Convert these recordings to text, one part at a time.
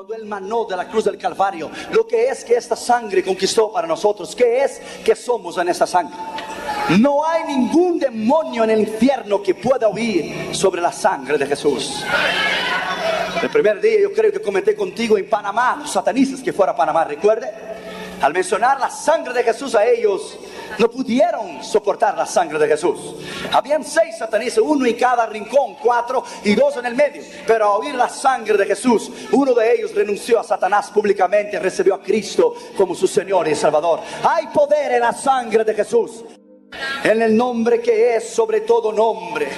cuando Él manó de la cruz del Calvario, lo que es que esta sangre conquistó para nosotros, qué es que somos en esta sangre. No hay ningún demonio en el infierno que pueda huir sobre la sangre de Jesús. El primer día yo creo que comenté contigo en Panamá, los satanistas que fueron a Panamá, recuerde, al mencionar la sangre de Jesús a ellos, no pudieron soportar la sangre de Jesús. Habían 6 satanistas, 1 en cada rincón, 4 y 2 en el medio. Pero al oír la sangre de Jesús, uno de ellos renunció a Satanás públicamente y recibió a Cristo como su Señor y Salvador. Hay poder en la sangre de Jesús, en el nombre que es sobre todo nombre.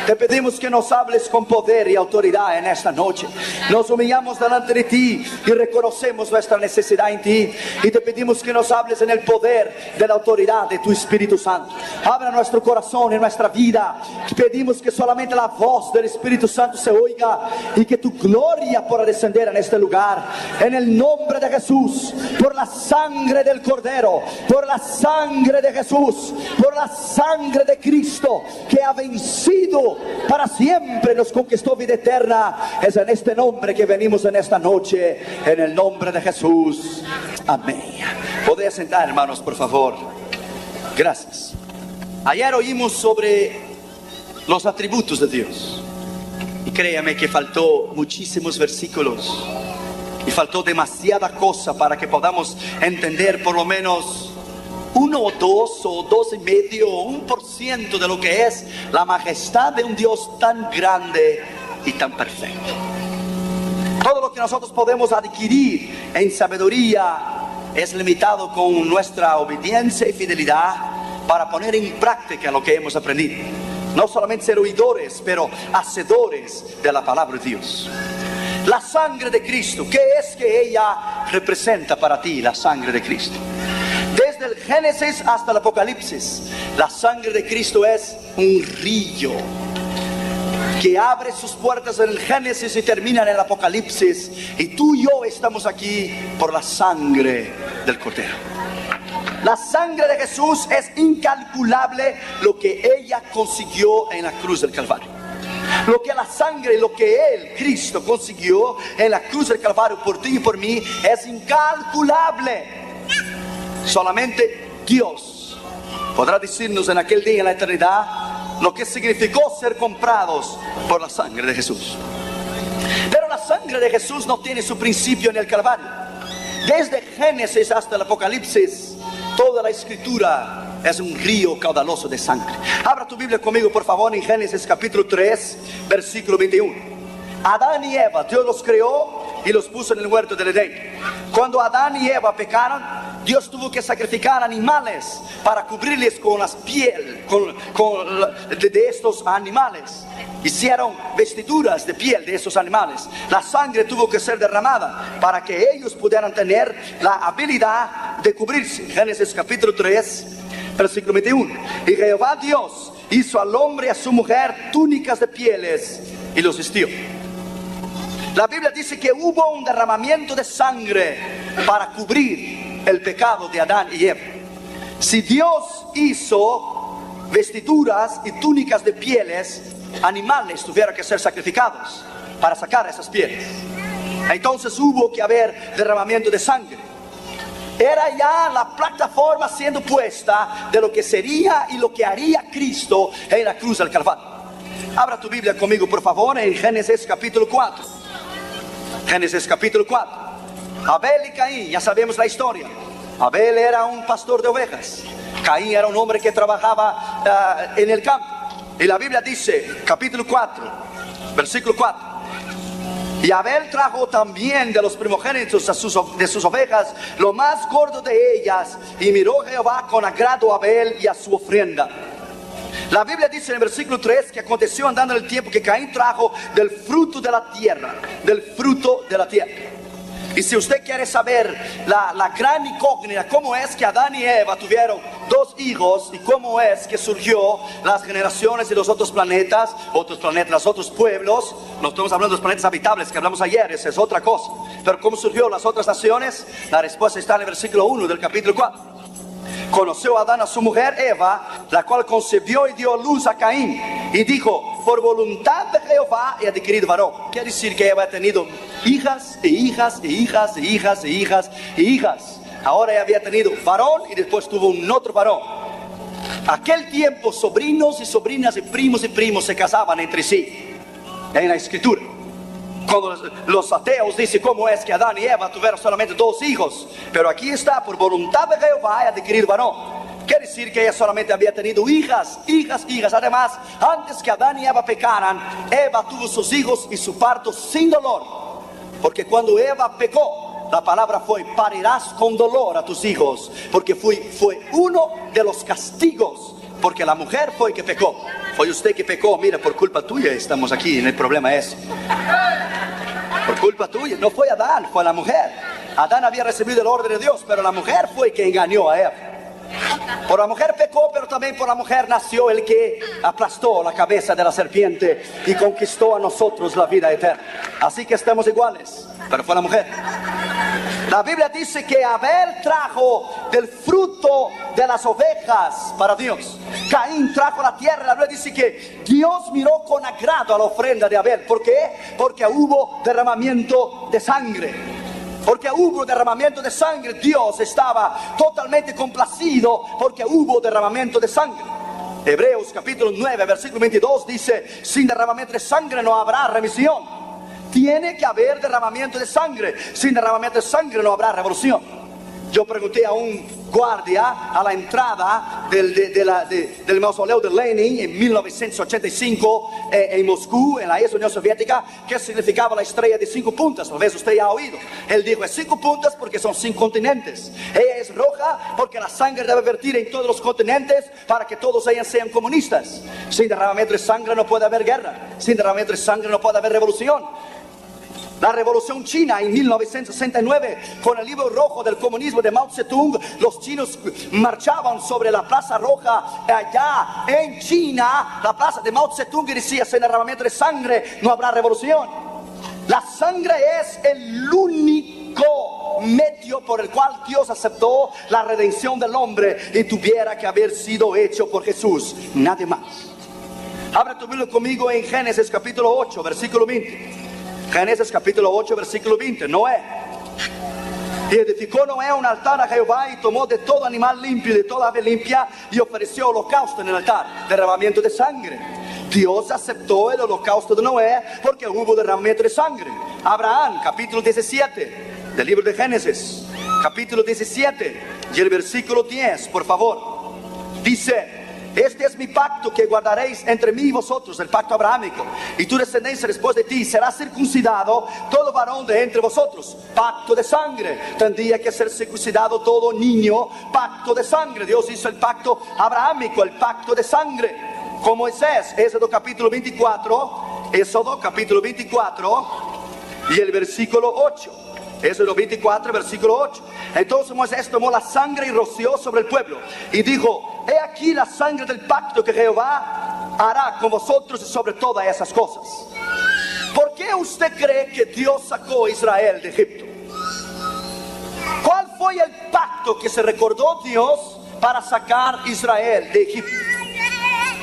Te pedimos que nos hables con poder y autoridad en esta noche. Nos humillamos delante de ti y reconocemos nuestra necesidad en ti. Y te pedimos que nos hables en el poder de la autoridad de tu Espíritu Santo. Abra nuestro corazón y nuestra vida. Pedimos que solamente la voz del Espíritu Santo se oiga y que tu gloria pueda descender en este lugar. En el nombre de Jesús, por la sangre del Cordero, por la sangre de Jesús, por la sangre de Cristo que ha vencido para siempre, nos conquistó vida eterna. Es en este nombre que venimos en esta noche, en el nombre de Jesús. Amén. Podéis sentar, hermanos, por favor. Gracias. Ayer oímos sobre los atributos de Dios y créame que faltó muchísimos versículos y faltó demasiada cosa para que podamos entender por lo menos 1 o 2 o 2,5 o 1% de lo que es la majestad de un Dios tan grande y tan perfecto. Todo lo que nosotros podemos adquirir en sabiduría es limitado con nuestra obediencia y fidelidad para poner en práctica lo que hemos aprendido. No solamente ser oidores, pero hacedores de la palabra de Dios. La sangre de Cristo, ¿qué es que ella representa para ti, la sangre de Cristo? Desde el Génesis hasta el Apocalipsis, la sangre de Cristo es un río que abre sus puertas en el Génesis y termina en el Apocalipsis. Y tú y yo estamos aquí por la sangre del Cordero. La sangre de Jesús es incalculable lo que ella consiguió en la cruz del Calvario. Lo que la sangre, lo que Él, Cristo, consiguió en la cruz del Calvario por ti y por mí es incalculable. Solamente Dios podrá decirnos en aquel día, en la eternidad, lo que significó ser comprados por la sangre de Jesús. Pero la sangre de Jesús no tiene su principio en el Calvario. Desde Génesis hasta el Apocalipsis, toda la escritura es un río caudaloso de sangre. Abra tu Biblia conmigo, por favor, en Génesis capítulo 3, versículo 21. Adán y Eva, Dios los creó y los puso en el huerto del Edén. Cuando Adán y Eva pecaron, Dios tuvo que sacrificar animales para cubrirles con las pieles de estos animales. Hicieron vestiduras de piel de esos animales. La sangre tuvo que ser derramada para que ellos pudieran tener la habilidad de cubrirse. Génesis capítulo 3, versículo 21. Y Jehová Dios hizo al hombre y a su mujer túnicas de pieles y los vistió. La Biblia dice que hubo un derramamiento de sangre para cubrir el pecado de Adán y Eva. Si Dios hizo vestiduras y túnicas de pieles, animales tuvieron que ser sacrificados para sacar esas pieles. Entonces hubo que haber derramamiento de sangre. Era ya la plataforma siendo puesta de lo que sería y lo que haría Cristo en la cruz del Calvario. Abra tu Biblia conmigo, por favor, en Génesis capítulo 4. Génesis capítulo 4. Abel y Caín, ya sabemos la historia. Abel era un pastor de ovejas. Caín era un hombre que trabajaba en el campo. Y la Biblia dice, capítulo 4, versículo 4. Y Abel trajo también de los primogénitos de sus ovejas lo más gordo de ellas. Y miró Jehová con agrado a Abel y a su ofrenda. La Biblia dice en el versículo 3 que aconteció andando el tiempo que Caín trajo del fruto de la tierra. Del fruto de la tierra. Y si usted quiere saber la gran incógnita, cómo es que Adán y Eva tuvieron 2 hijos y cómo es que surgió las generaciones de los otros planetas, los otros pueblos, no estamos hablando de los planetas habitables que hablamos ayer, esa es otra cosa. Pero cómo surgió las otras naciones, la respuesta está en el versículo 1 del capítulo 4. Conoció Adán a su mujer Eva, la cual concebió y dio luz a Caín. Y dijo, por voluntad de Jehová he adquirido varón. Quiere decir que Eva ha tenido hijas e hijas e hijas e hijas e hijas e hijas. Ahora ella había tenido varón y después tuvo un otro varón. Aquel tiempo sobrinos y sobrinas y primos se casaban entre sí. En la escritura. Cuando los ateos dicen cómo es que Adán y Eva tuvieron solamente 2 hijos. Pero aquí está, por voluntad de Jehová he adquirido varón. Quiere decir que ella solamente había tenido hijas. Además, antes que Adán y Eva pecaran, Eva tuvo sus hijos y su parto sin dolor. Porque cuando Eva pecó, la palabra fue, parirás con dolor a tus hijos. Porque fue uno de los castigos. Porque la mujer fue que pecó. Fue usted que pecó, mira, por culpa tuya estamos aquí, el problema es por culpa tuya, no fue Adán, fue la mujer. Adán había recibido el orden de Dios, pero la mujer fue que engañó a Eva. Por la mujer pecó, pero también por la mujer nació el que aplastó la cabeza de la serpiente y conquistó a nosotros la vida eterna. Así que estamos iguales, pero fue la mujer. La Biblia dice que Abel trajo del fruto de las ovejas para Dios. Caín trajo la tierra. La Biblia dice que Dios miró con agrado a la ofrenda de Abel. ¿Por qué? Porque hubo derramamiento de sangre. Porque hubo derramamiento de sangre. Dios estaba totalmente complacido porque hubo derramamiento de sangre. Hebreos capítulo 9 versículo 22 dice, sin derramamiento de sangre no habrá remisión. Tiene que haber derramamiento de sangre. Sin derramamiento de sangre no habrá revolución. Yo pregunté a un guardia a la entrada del mausoleo de Lenin en 1985 en Moscú, en la ex Unión Soviética, qué significaba la estrella de 5 puntas. Tal vez usted ya ha oído. Él dijo, es 5 puntas porque son 5 continentes. Ella es roja porque la sangre debe vertir en todos los continentes para que todos ellos sean comunistas. Sin derramamiento de sangre no puede haber guerra. Sin derramamiento de sangre no puede haber revolución. La revolución china en 1969, con el libro rojo del comunismo de Mao Zedong, los chinos marchaban sobre la Plaza Roja allá en China, la plaza de Mao Zedong, y decía, sin derramamiento de sangre no habrá revolución. La sangre es el único medio por el cual Dios aceptó la redención del hombre y tuviera que haber sido hecho por Jesús, nadie más. Abre tu Biblia conmigo en Génesis capítulo 8, versículo 20. Génesis capítulo 8 versículo 20. Noé. Y edificó Noé un altar a Jehová y tomó de todo animal limpio y de toda ave limpia y ofreció holocausto en el altar, derramamiento de sangre. Dios aceptó el holocausto de Noé porque hubo derramamiento de sangre. Abraham, capítulo 17 del libro de Génesis, capítulo 17 y el versículo 10, por favor. Dice, este es mi pacto que guardaréis entre mí y vosotros, el pacto abrahámico, y tu descendencia después de ti será circuncidado todo varón de entre vosotros. Pacto de sangre. Tendría que ser circuncidado todo niño. Pacto de sangre. Dios hizo el pacto abrahámico, el pacto de sangre con Moisés. Éxodo capítulo 24, Éxodo capítulo 24 y el versículo 8. Éxodo 24, versículo 8. Entonces Moisés tomó la sangre y roció sobre el pueblo y dijo, he aquí la sangre del pacto que Jehová hará con vosotros y sobre todas esas cosas. ¿Por qué usted cree que Dios sacó a Israel de Egipto? ¿Cuál fue el pacto que se recordó Dios para sacar a Israel de Egipto?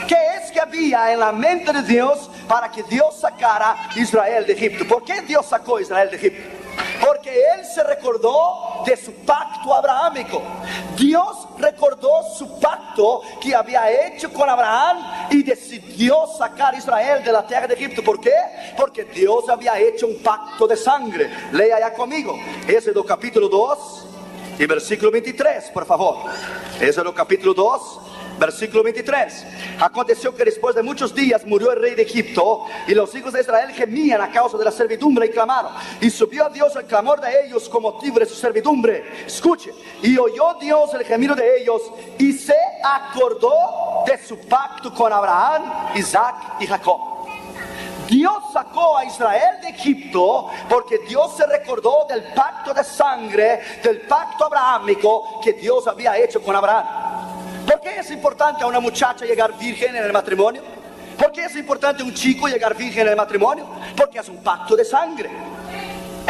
¿Qué es que había en la mente de Dios para que Dios sacara a Israel de Egipto? ¿Por qué Dios sacó a Israel de Egipto? Porque Él se recordó de su pacto abrahámico. Dios recordó su pacto que había hecho con Abraham y decidió sacar a Israel de la tierra de Egipto. ¿Por qué? Porque Dios había hecho un pacto de sangre. Lea ya conmigo Éxodo capítulo 2 y versículo 23, por favor. Éxodo capítulo 2, versículo 23. Aconteció que después de muchos días murió el rey de Egipto y los hijos de Israel gemían a causa de la servidumbre y clamaron. Y subió a Dios el clamor de ellos con motivo de su servidumbre. Escuche. Y oyó Dios el gemido de ellos y se acordó de su pacto con Abraham, Isaac y Jacob. Dios sacó a Israel de Egipto porque Dios se recordó del pacto de sangre, del pacto abrahámico que Dios había hecho con Abraham. ¿Por qué es importante a una muchacha llegar virgen en el matrimonio? ¿Por qué es importante a un chico llegar virgen en el matrimonio? Porque es un pacto de sangre.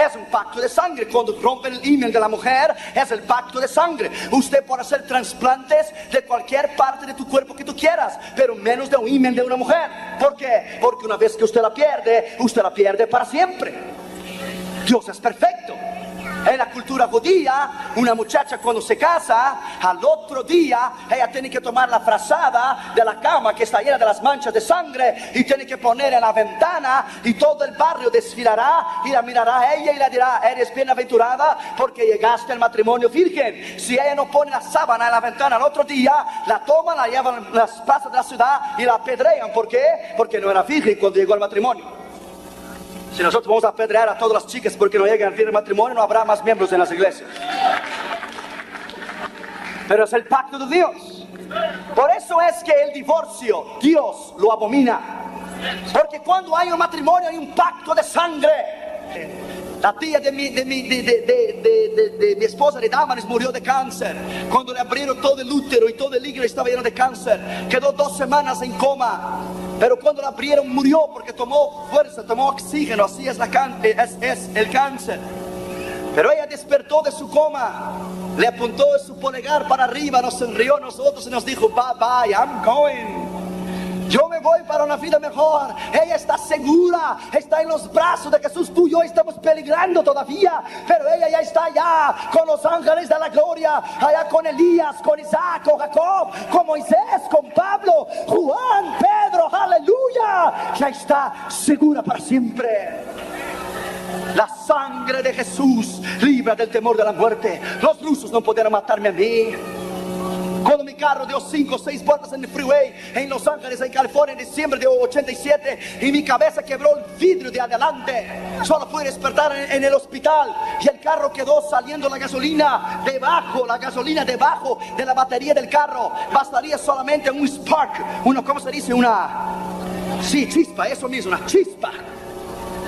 Es un pacto de sangre. Cuando rompe el himen de la mujer, es el pacto de sangre. Usted puede hacer trasplantes de cualquier parte de tu cuerpo que tú quieras, pero menos de un himen de una mujer. ¿Por qué? Porque una vez que usted la pierde para siempre. Dios es perfecto. En la cultura judía, una muchacha cuando se casa, al otro día ella tiene que tomar la frazada de la cama que está llena de las manchas de sangre y tiene que poner en la ventana, y todo el barrio desfilará y la mirará a ella y le dirá: eres bienaventurada porque llegaste al matrimonio virgen. Si ella no pone la sábana en la ventana al otro día, la toman, la llevan a las plazas de la ciudad y la apedrean. ¿Por qué? Porque no era virgen cuando llegó al matrimonio. Si nosotros vamos a apedrear a todas las chicas porque no llegan al fin del matrimonio, no habrá más miembros en las iglesias. Pero es el pacto de Dios. Por eso es que el divorcio, Dios lo abomina. Porque cuando hay un matrimonio hay un pacto de sangre. La tía de mi esposa de Damaris murió de cáncer. Cuando le abrieron todo el útero y todo el hígado estaba lleno de cáncer. Quedó 2 semanas en coma. Pero cuando la abrieron murió porque tomó fuerza, tomó oxígeno. Así es el cáncer. Pero ella despertó de su coma, le apuntó su polegar para arriba, nos sonrió a nosotros y nos dijo: bye bye, I'm going. Yo me voy para una vida mejor. Ella está segura, está en los brazos de Jesús. Tú y yo estamos peligrando todavía, pero ella ya está allá con los ángeles de la gloria, allá con Elías, con Isaac, con Jacob, con Moisés, con Pablo, Juan, Pedro, aleluya. Ya está segura para siempre. La sangre de Jesús libra del temor de la muerte. Los rusos no pudieron matarme a mí. Cuando mi carro dio 5 o 6 vueltas en el freeway en Los Ángeles, en California, en diciembre de 87, y mi cabeza quebró el vidrio de adelante, solo pude despertar en el hospital, y el carro quedó saliendo la gasolina debajo de la batería del carro. Bastaría solamente un spark, ¿cómo se dice? Chispa, eso mismo, una chispa,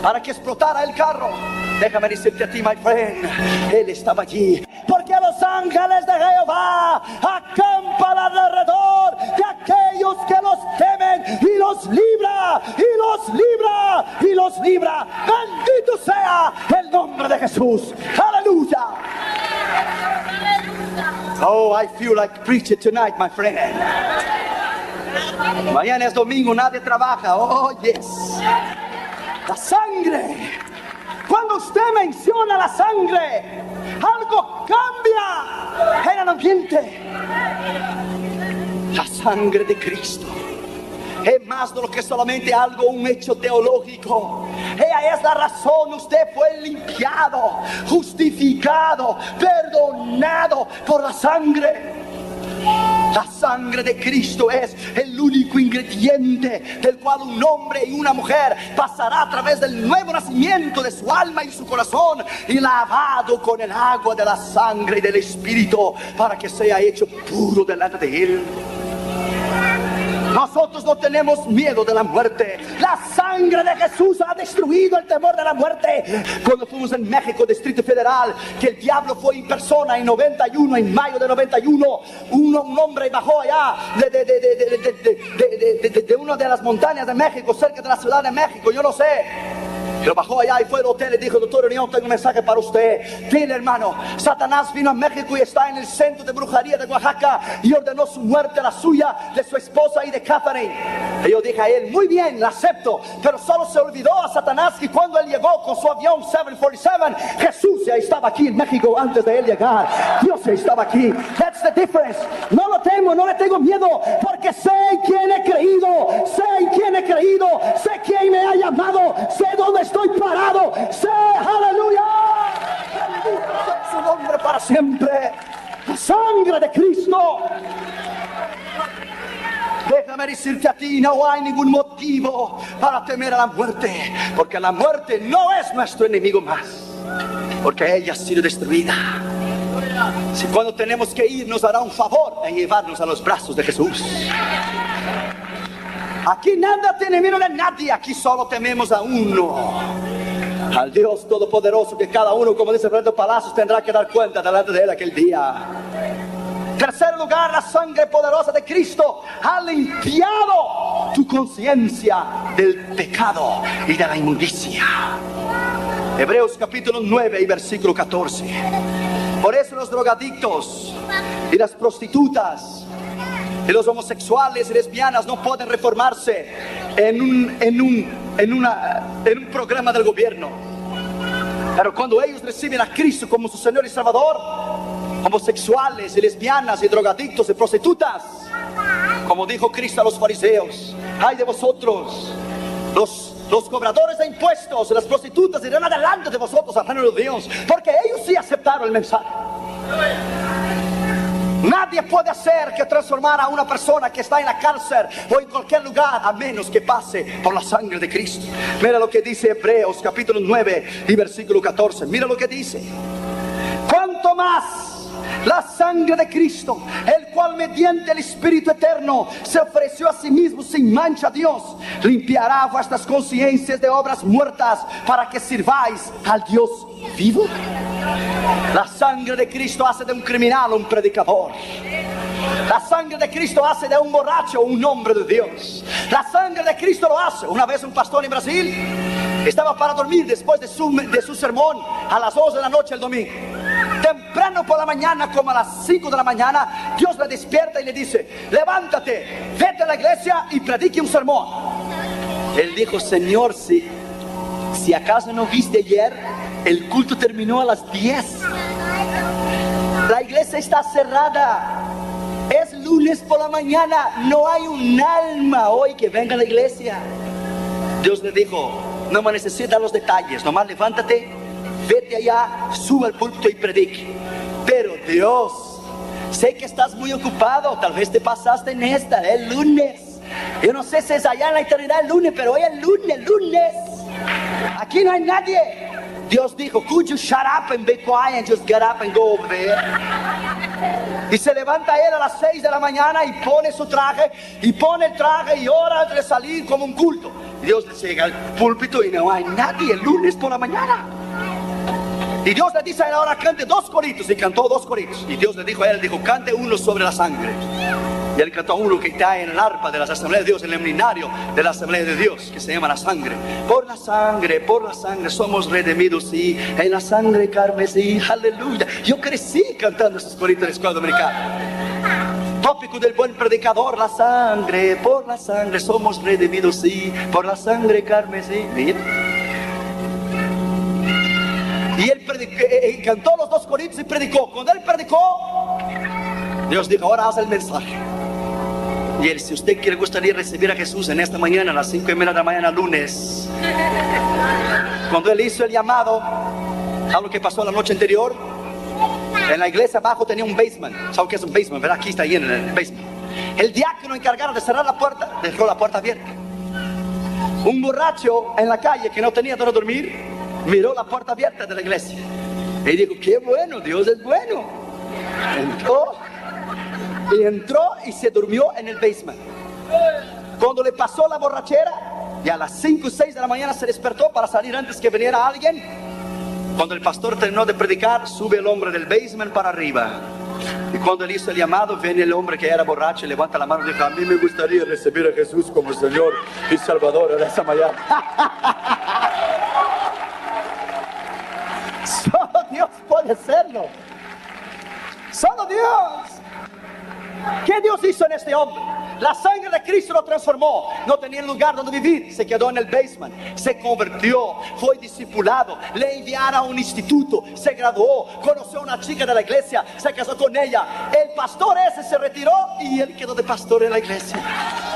para que explotara el carro. Déjame decirte a ti, my friend, Él estaba allí. Porque los ángeles de Jehová acampan alrededor de aquellos que los temen, y los libra, y los libra, y los libra. Bendito sea el nombre de Jesús. Aleluya. Oh, I feel like preaching tonight, my friend. Mañana es domingo, nadie trabaja. Oh, yes. La sangre. Cuando usted menciona la sangre, algo cambia en el ambiente. La sangre de Cristo es más de lo que solamente un hecho teológico. Ella es la razón. Usted fue limpiado, justificado, perdonado por la sangre. La sangre de Cristo es el único ingrediente del cual un hombre y una mujer pasará a través del nuevo nacimiento de su alma y su corazón, y lavado con el agua de la sangre y del Espíritu, para que sea hecho puro delante de Él. Nosotros no tenemos miedo de la muerte. La sangre de Jesús ha destruido el temor de la muerte. Cuando fuimos en México, Distrito Federal, que el diablo fue en persona en 91, en mayo de 91, un hombre bajó allá de una de las montañas de México, cerca de la Ciudad de México, yo no sé. Pero bajó allá y fue al hotel y dijo: doctor Unión, tengo un mensaje para usted. Dile, hermano, Satanás vino a México y está en el centro de brujería de Oaxaca y ordenó su muerte, la suya, de su esposa y de Catherine. Y yo dije a él: muy bien, la acepto. Pero solo se olvidó a Satanás que cuando él llegó con su avión 747, Jesús ya estaba aquí en México antes de él llegar. Dios ya estaba aquí. That's the difference. No lo temo, no le tengo miedo, porque sé en quién he creído, sé quién me ha llamado, sé dónde estoy parado, sé, aleluya, su nombre para siempre. La sangre de Cristo. Déjame decirte a ti, no hay ningún motivo para temer a la muerte, porque la muerte no es nuestro enemigo más, porque ella ha sido destruida. Si cuando tenemos que ir nos hará un favor en llevarnos a los brazos de Jesús. Aquí nada tiene miedo de nadie, aquí solo tememos a uno, al Dios Todopoderoso, que cada uno, como dice Fernando Palacios, tendrá que dar cuenta delante de Él aquel día. Tercer lugar, la sangre poderosa de Cristo ha limpiado tu conciencia del pecado y de la inmundicia. Hebreos capítulo 9 y versículo 14. Por eso los drogadictos y las prostitutas y los homosexuales y lesbianas no pueden reformarse en un programa del gobierno. Pero cuando ellos reciben a Cristo como su Señor y Salvador, homosexuales y lesbianas y drogadictos y prostitutas, como dijo Cristo a los fariseos: ay de vosotros, los cobradores de impuestos y las prostitutas irán adelante de vosotros al reino de Dios, porque ellos sí aceptaron el mensaje. Nadie puede hacer que transformar a una persona que está en la cárcel o en cualquier lugar a menos que pase por la sangre de Cristo. Mira lo que dice Hebreos capítulo 9 y versículo 14. Mira lo que dice: cuanto más la sangre de Cristo, el cual mediante el Espíritu Eterno se ofreció a sí mismo sin mancha a Dios, limpiará vuestras conciencias de obras muertas para que sirváis al Dios vivo. La sangre de Cristo hace de un criminal un predicador. La sangre de Cristo hace de un borracho un hombre de Dios. La sangre de Cristo lo hace. Una vez un pastor en Brasil estaba para dormir después de su sermón a las 11 de la noche el domingo. Temprano por la mañana, como a las 5 de la mañana, Dios le despierta y le dice: levántate, vete a la iglesia y predique un sermón. Él dijo: Señor, si acaso no viste ayer, el culto terminó a las 10. La iglesia está cerrada. Es lunes por la mañana. No hay un alma hoy que venga a la iglesia. Dios le dijo: no me necesitas los detalles, nomás levántate, vete allá, sube al púlpito y predique. Pero Dios, sé que estás muy ocupado, tal vez te pasaste en el lunes. Yo no sé si es allá en la eternidad el lunes, pero hoy es lunes. Aquí no hay nadie. Dios dijo: could you shut up and be quiet and just get up and go over there? Y se levanta él a las 6 de la mañana y pone su traje, y pone el traje y ora antes de salir como un culto. Y Dios le llega al púlpito y no hay nadie el lunes por la mañana. Y Dios le dice: ahora cante 2 coritos. Y cantó 2 coritos. Y Dios le dijo a él, cante uno sobre la sangre. Y él cantó uno que está en el arpa de las asambleas de Dios, en el himnario de la asamblea de Dios, que se llama la sangre. Por la sangre somos redimidos, sí, en la sangre carmesí, aleluya. Yo crecí cantando esos coritos en la escuela dominicana. Tópico del buen predicador: la sangre, por la sangre somos redimidos, sí, por la sangre carmesí. Mira. Y él cantó los 2 coritos y predicó. Cuando él predicó, Dios dijo: ahora haz el mensaje. Y él: si usted le gustaría recibir a Jesús en esta mañana a las 5:30 de la mañana, lunes. Cuando él hizo el llamado, ¿sabe lo que pasó la noche anterior? En la iglesia abajo tenía un basement. ¿Sabe qué es un basement? ¿Verdad? Aquí está, ahí en el basement. El diácono encargado de cerrar la puerta dejó la puerta abierta. Un borracho en la calle que no tenía donde dormir miró la puerta abierta de la iglesia y dijo: qué bueno, Dios es bueno. Entró y se durmió en el basement. Cuando le pasó la borrachera, y a las 5 o 6 de la mañana se despertó para salir antes que viniera alguien. Cuando el pastor terminó de predicar, sube el hombre del basement para arriba. Y cuando él hizo el llamado, viene el hombre que era borracho y levanta la mano y dice: a mí me gustaría recibir a Jesús como Señor y Salvador en esta mañana. Solo Dios puede hacerlo. Solo Dios. ¿Qué Dios hizo en este hombre? La sangre de Cristo lo transformó. No tenía lugar donde vivir, se quedó en el basement. Se convirtió, fue discipulado, le enviaron a un instituto, se graduó, conoció a una chica de la iglesia, se casó con ella. El pastor ese se retiró y él quedó de pastor en la iglesia.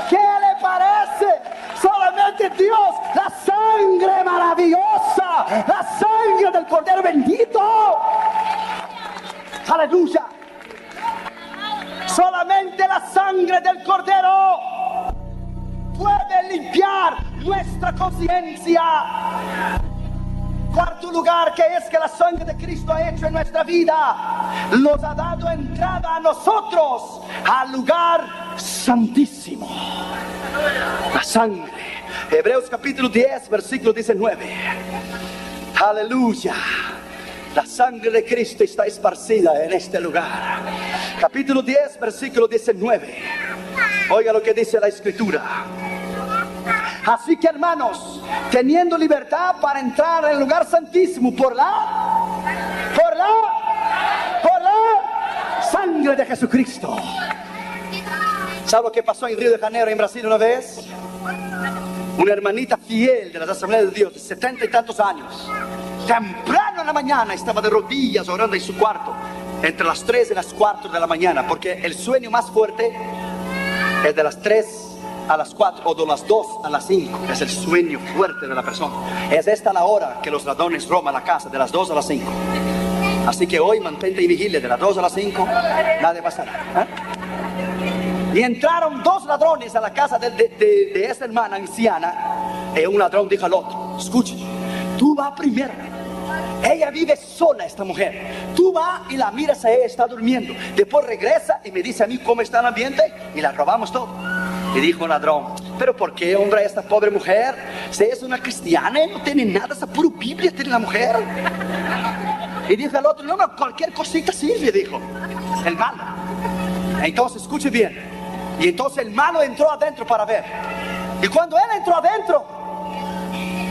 ¿Qué le parece? Solamente Dios, la sangre maravillosa, la sangre del Cordero bendito. Aleluya. Solamente la sangre del Cordero puede limpiar nuestra conciencia. Cuarto lugar, que es que la sangre de Cristo ha hecho en nuestra vida, nos ha dado entrada a nosotros al lugar santísimo. La sangre. Hebreos capítulo 10, versículo 19. Aleluya. La sangre de Cristo está esparcida en este lugar. Capítulo 10, versículo 19. Oiga lo que dice la Escritura. Así que, hermanos, teniendo libertad para entrar en el lugar santísimo por la sangre de Jesucristo. ¿Sabe lo que pasó en Río de Janeiro, en Brasil, una vez? Una hermanita fiel de las Asambleas de Dios, de 70 y tantos años, temprano en la mañana estaba de rodillas orando en su cuarto, entre las 3 y las 4 de la mañana, porque el sueño más fuerte es de las 3 a las 4 o de las 2 a las 5. Es el sueño fuerte de la persona. Es esta la hora que los ladrones roban la casa, de las 2 a las 5. Así que hoy mantente y vigile de las 2 a las 5, nada pasará. Y entraron 2 ladrones a la casa de esta hermana anciana. Y un ladrón dijo al otro: escuche, tú vas primero. Ella vive sola, esta mujer. Tú vas y la miras a ella, está durmiendo. Después regresa y me dice a mí cómo está el ambiente y la robamos todo. Y dijo el ladrón: pero ¿por qué, hombre, esta pobre mujer? Si es una cristiana, no tiene nada, esa pura Biblia tiene la mujer. Y dijo el otro: no, cualquier cosita sirve, dijo el malo. Entonces, escuche bien. Y entonces el malo entró adentro para ver. Y cuando él entró adentro,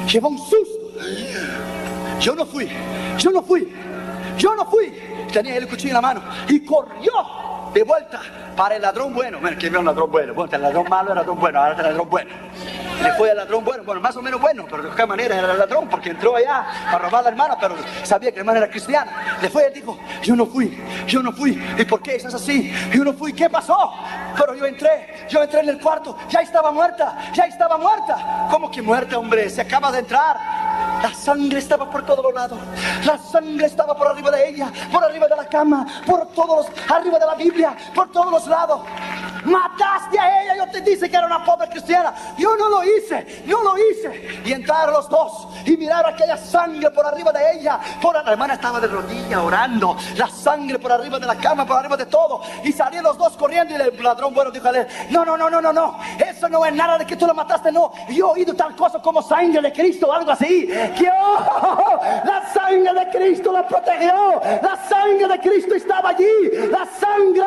llevó un susto. Yo no fui. Tenía el cuchillo en la mano y corrió de vuelta para el ladrón bueno. Bueno, que vio un ladrón bueno. Bueno, el ladrón malo era el ladrón bueno, ahora es el ladrón bueno. Le fue al ladrón bueno, más o menos bueno, pero de qué manera era el ladrón, porque entró allá a robar a la hermana, pero sabía que la hermana era cristiana. Le fue y él dijo: yo no fui. ¿Y por qué estás así? Yo no fui. ¿Qué pasó? Pero yo entré en el cuarto, ya estaba muerta. ¿Cómo que muerta, hombre? Se acaba de entrar. La sangre estaba por todos los lados. La sangre estaba por arriba de ella, por arriba de la cama, arriba de la Biblia, por todos los lados. Mataste a ella. Yo te dije que era una pobre cristiana. Yo no lo hice. Y entraron los 2 y miraron aquella sangre por arriba de ella. La hermana estaba de rodillas orando. La sangre por arriba de la cama, por arriba de todo. Y salieron los 2 corriendo y el ladrón bueno dijo a él: no. Eso no es nada de que tú lo mataste, no. Yo he oído tal cosa como sangre de Cristo, algo así. La sangre de Cristo la protegió. La sangre de Cristo estaba allí. La sangre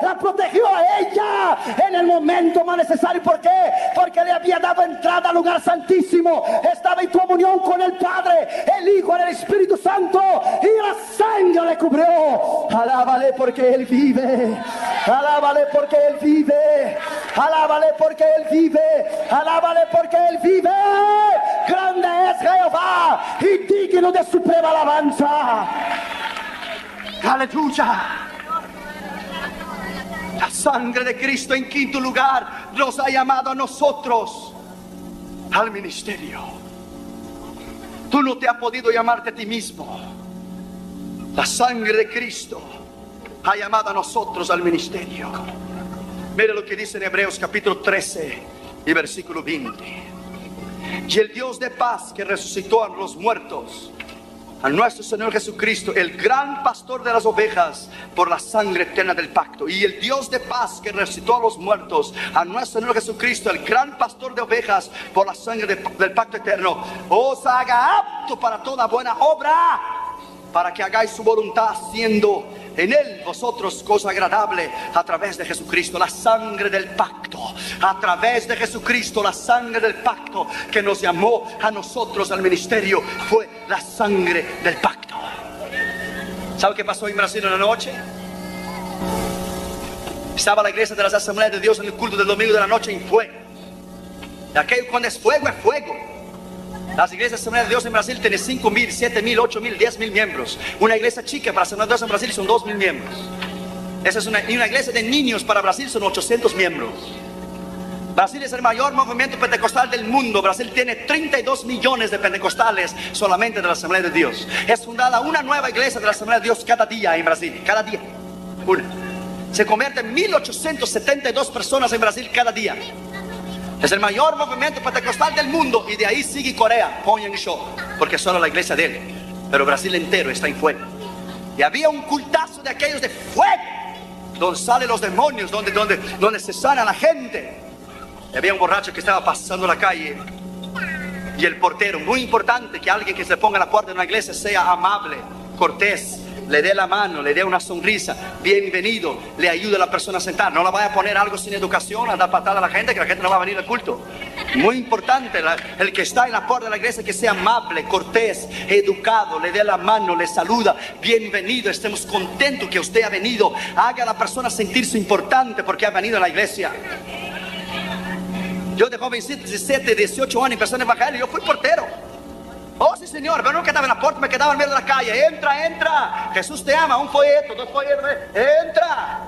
la protegió a ella en el momento más necesario. ¿Por qué? Porque le había dado entrada al lugar santísimo. Estaba en comunión con el Padre, el Hijo y el Espíritu Santo, y la sangre le cubrió. Alábale porque Él vive. Grande es Jehová y digno de suprema alabanza. Aleluya. La sangre de Cristo, en quinto lugar, nos ha llamado a nosotros al ministerio. Tú no te has podido llamarte a ti mismo. La sangre de Cristo ha llamado a nosotros al ministerio. Mira lo que dice en Hebreos capítulo 13 y versículo 20. Y el Dios de paz, que resucitó a los muertos, a nuestro Señor Jesucristo, el gran pastor de las ovejas, por la sangre eterna del pacto. Y el Dios de paz, que resucitó a los muertos, a nuestro Señor Jesucristo, el gran pastor de ovejas, por la sangre del pacto eterno, os haga apto para toda buena obra, para que hagáis su voluntad, siendo en Él vosotros cosa agradable, a través de Jesucristo. La sangre del pacto, a través de Jesucristo, la sangre del pacto que nos llamó a nosotros al ministerio, fue la sangre del pacto. ¿Sabe qué pasó en Brasil en la noche? Estaba la iglesia de las Asambleas de Dios en el culto del domingo de la noche, y fue de aquello. Cuando es fuego, es fuego. Las iglesias de Asambleas de Dios en Brasil tienen 5.000, 7.000, 8.000, 10.000 miembros. Una iglesia chica para Asambleas de Dios en Brasil son 2.000 miembros. Esa es una iglesia de niños para Brasil son 800 miembros. Brasil es el mayor movimiento pentecostal del mundo. Brasil tiene 32 millones de pentecostales solamente de la Asamblea de Dios. Es fundada una nueva iglesia de la Asamblea de Dios cada día en Brasil. Cada día. Una. Se convierten 1.872 personas en Brasil cada día. Es el mayor movimiento pentecostal del mundo. Y de ahí sigue Corea, Pyongyang Show, porque es solo la iglesia de él. Pero Brasil entero está en fuego. Y había un cultazo de aquellos de fuego, donde salen los demonios, donde se sana la gente. Y había un borracho que estaba pasando la calle, y el portero, muy importante que alguien que se ponga a la puerta de una iglesia sea amable, cortés, le dé la mano, le dé una sonrisa, bienvenido, le ayude a la persona a sentar. No la vaya a poner algo sin educación, a dar patada a la gente, que la gente no va a venir al culto. Muy importante, el que está en la puerta de la iglesia, que sea amable, cortés, educado, le dé la mano, le saluda, bienvenido, estemos contentos que usted ha venido. Haga a la persona sentirse importante porque ha venido a la iglesia. Yo de jovencito, 17, 18 años, empecé en el evangelio, yo fui portero. Oh sí señor, pero no quedaba en la puerta, me quedaba en medio de la calle. Entra, entra, Jesús te ama, un folleto, dos folletos, entra.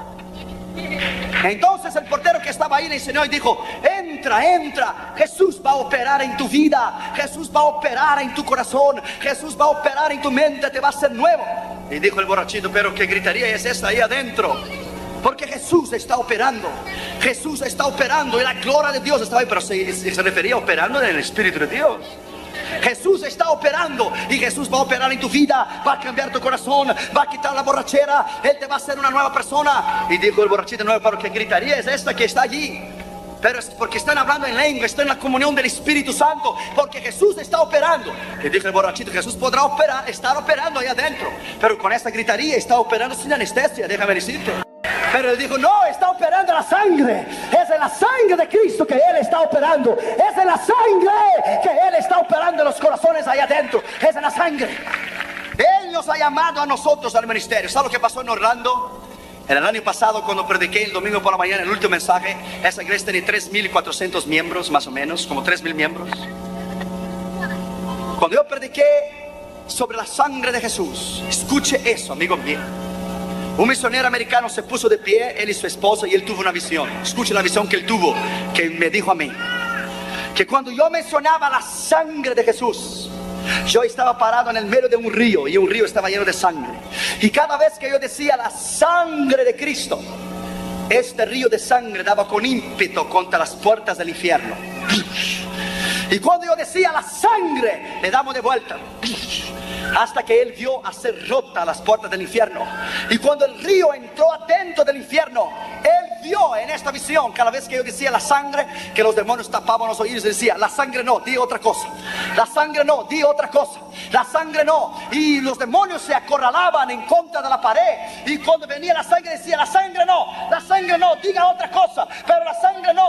Entonces el portero que estaba ahí le enseñó y dijo: entra, entra, Jesús va a operar en tu vida, Jesús va a operar en tu corazón, Jesús va a operar en tu mente, te va a hacer nuevo. Y dijo el borrachito: pero qué gritería es esta ahí adentro, porque Jesús está operando, Jesús está operando y la gloria de Dios está ahí. Pero se refería a operando en el Espíritu de Dios. Jesús está operando y Jesús va a operar en tu vida, va a cambiar tu corazón, va a quitar la borrachera, Él te va a hacer una nueva persona. Y dijo el borrachito nuevo: pero qué gritaría es esta que está allí. Pero es porque están hablando en lengua, están en la comunión del Espíritu Santo, porque Jesús está operando. Y dijo el borrachito: Jesús podrá operar, estar operando ahí adentro, pero con esta gritaría está operando sin anestesia, déjame decirte. Pero él dijo: no, está operando la sangre. Es en la sangre de Cristo que Él está operando. Es en la sangre que Él está operando los corazones ahí adentro. Es en la sangre. Él nos ha llamado a nosotros al ministerio. ¿Sabe lo que pasó en Orlando? En el año pasado, cuando prediqué el domingo por la mañana, el último mensaje, esa iglesia tenía 3.400 miembros, más o menos, como 3.000 miembros. Cuando yo prediqué sobre la sangre de Jesús, escuche eso, amigo mío. Un misionero americano se puso de pie, él y su esposa, y él tuvo una visión. Escuche la visión que él tuvo, que me dijo a mí: que cuando yo mencionaba la sangre de Jesús, yo estaba parado en el medio de un río, y un río estaba lleno de sangre. Y cada vez que yo decía la sangre de Cristo, este río de sangre daba con ímpetu contra las puertas del infierno. Y cuando yo decía la sangre, le damos de vuelta, hasta que él vio hacer rota las puertas del infierno. Y cuando el río entró adentro del infierno, él vio en esta visión, cada vez que yo decía la sangre, que los demonios tapaban los oídos y decía: la sangre no, di otra cosa. La sangre no, di otra cosa. La sangre no. Y los demonios se acorralaban en contra de la pared. Y cuando venía la sangre decía: la sangre no, diga otra cosa. Pero la sangre no.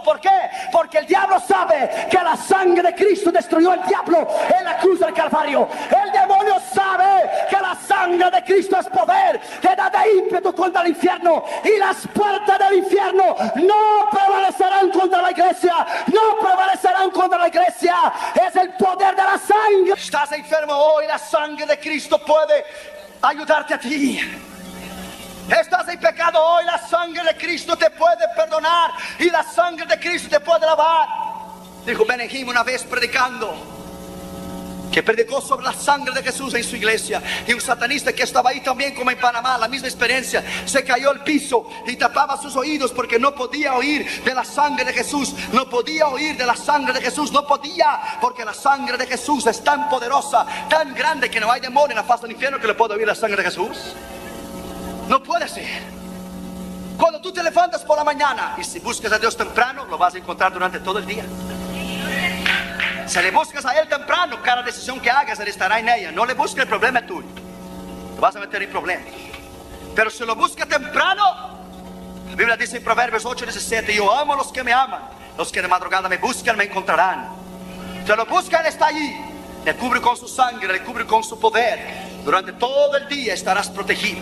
¿Por qué? Porque el diablo sabe que la sangre de Cristo destruyó al diablo en la cruz del Calvario. El demonio sabe que la sangre de Cristo es poder, que da de ímpetu contra el infierno. Y las puertas del infierno no prevalecerán contra la iglesia. No prevalecerán contra la iglesia. Es el poder de la sangre. Estás enfermo hoy, la sangre de Cristo puede ayudarte a ti. Estás en pecado hoy, la sangre de Cristo te puede perdonar y la sangre de Cristo te puede lavar. Dijo Ben Hinn una vez predicando, que predicó sobre la sangre de Jesús en su iglesia, y un satanista que estaba ahí también, como en Panamá, la misma experiencia, se cayó al piso y tapaba sus oídos porque no podía oír de la sangre de Jesús. No podía oír de la sangre de Jesús, no podía, porque la sangre de Jesús es tan poderosa, tan grande, que no hay demonio en la faz del infierno que le pueda oír la sangre de Jesús. No puede ser. Cuando tú te levantas por la mañana, y si buscas a Dios temprano, lo vas a encontrar durante todo el día. Si le buscas a Él temprano, cada decisión que hagas, Él estará en ella. No le busques, el problema es tuyo, te vas a meter en problemas. Pero si lo buscas temprano, la Biblia dice en Proverbios 8:17: yo amo a los que me aman, los que de madrugada me buscan me encontrarán. Si lo buscan, Él está allí, le cubre con su sangre, le cubre con su poder. Durante todo el día estarás protegido.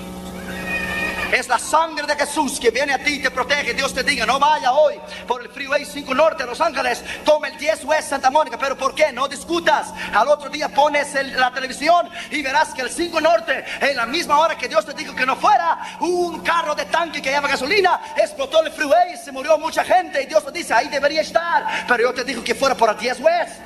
Es la sangre de Jesús que viene a ti y te protege. Dios te diga: no vaya hoy por el Freeway 5 Norte a Los Ángeles, toma el 10 West Santa Mónica. Pero ¿por qué? No discutas. Al otro día pones la televisión y verás que el 5 Norte, en la misma hora que Dios te dijo que no fuera, un carro de tanque que lleva gasolina explotó el Freeway y se murió mucha gente. Y Dios te dice: ahí debería estar, pero yo te digo que fuera por el 10 West.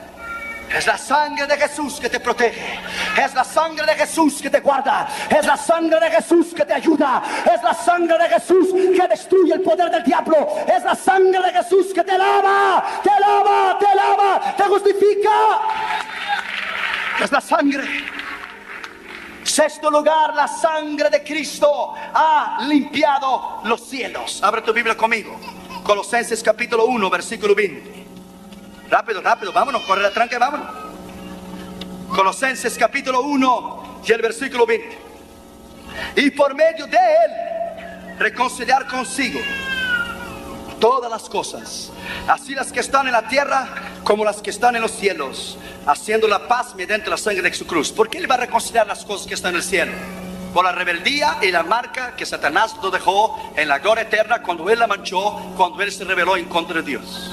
Es la sangre de Jesús que te protege. Es la sangre de Jesús que te guarda. Es la sangre de Jesús que te ayuda. Es la sangre de Jesús que destruye el poder del diablo. Es la sangre de Jesús que te lava, te lava, te lava, te justifica. Es la sangre. Sexto lugar, la sangre de Cristo ha limpiado los cielos. Abre tu Biblia conmigo. Colosenses capítulo 1, versículo 20. Rápido, rápido, vámonos, corre la tranca, vámonos. Colosenses capítulo 1 y el versículo 20. Y por medio de Él reconciliar consigo todas las cosas, así las que están en la tierra como las que están en los cielos, haciendo la paz mediante la sangre de su cruz. ¿Por qué Él va a reconciliar las cosas que están en el cielo? Por la rebeldía y la marca que Satanás lo dejó en la gloria eterna cuando Él la manchó, cuando Él se rebeló en contra de Dios.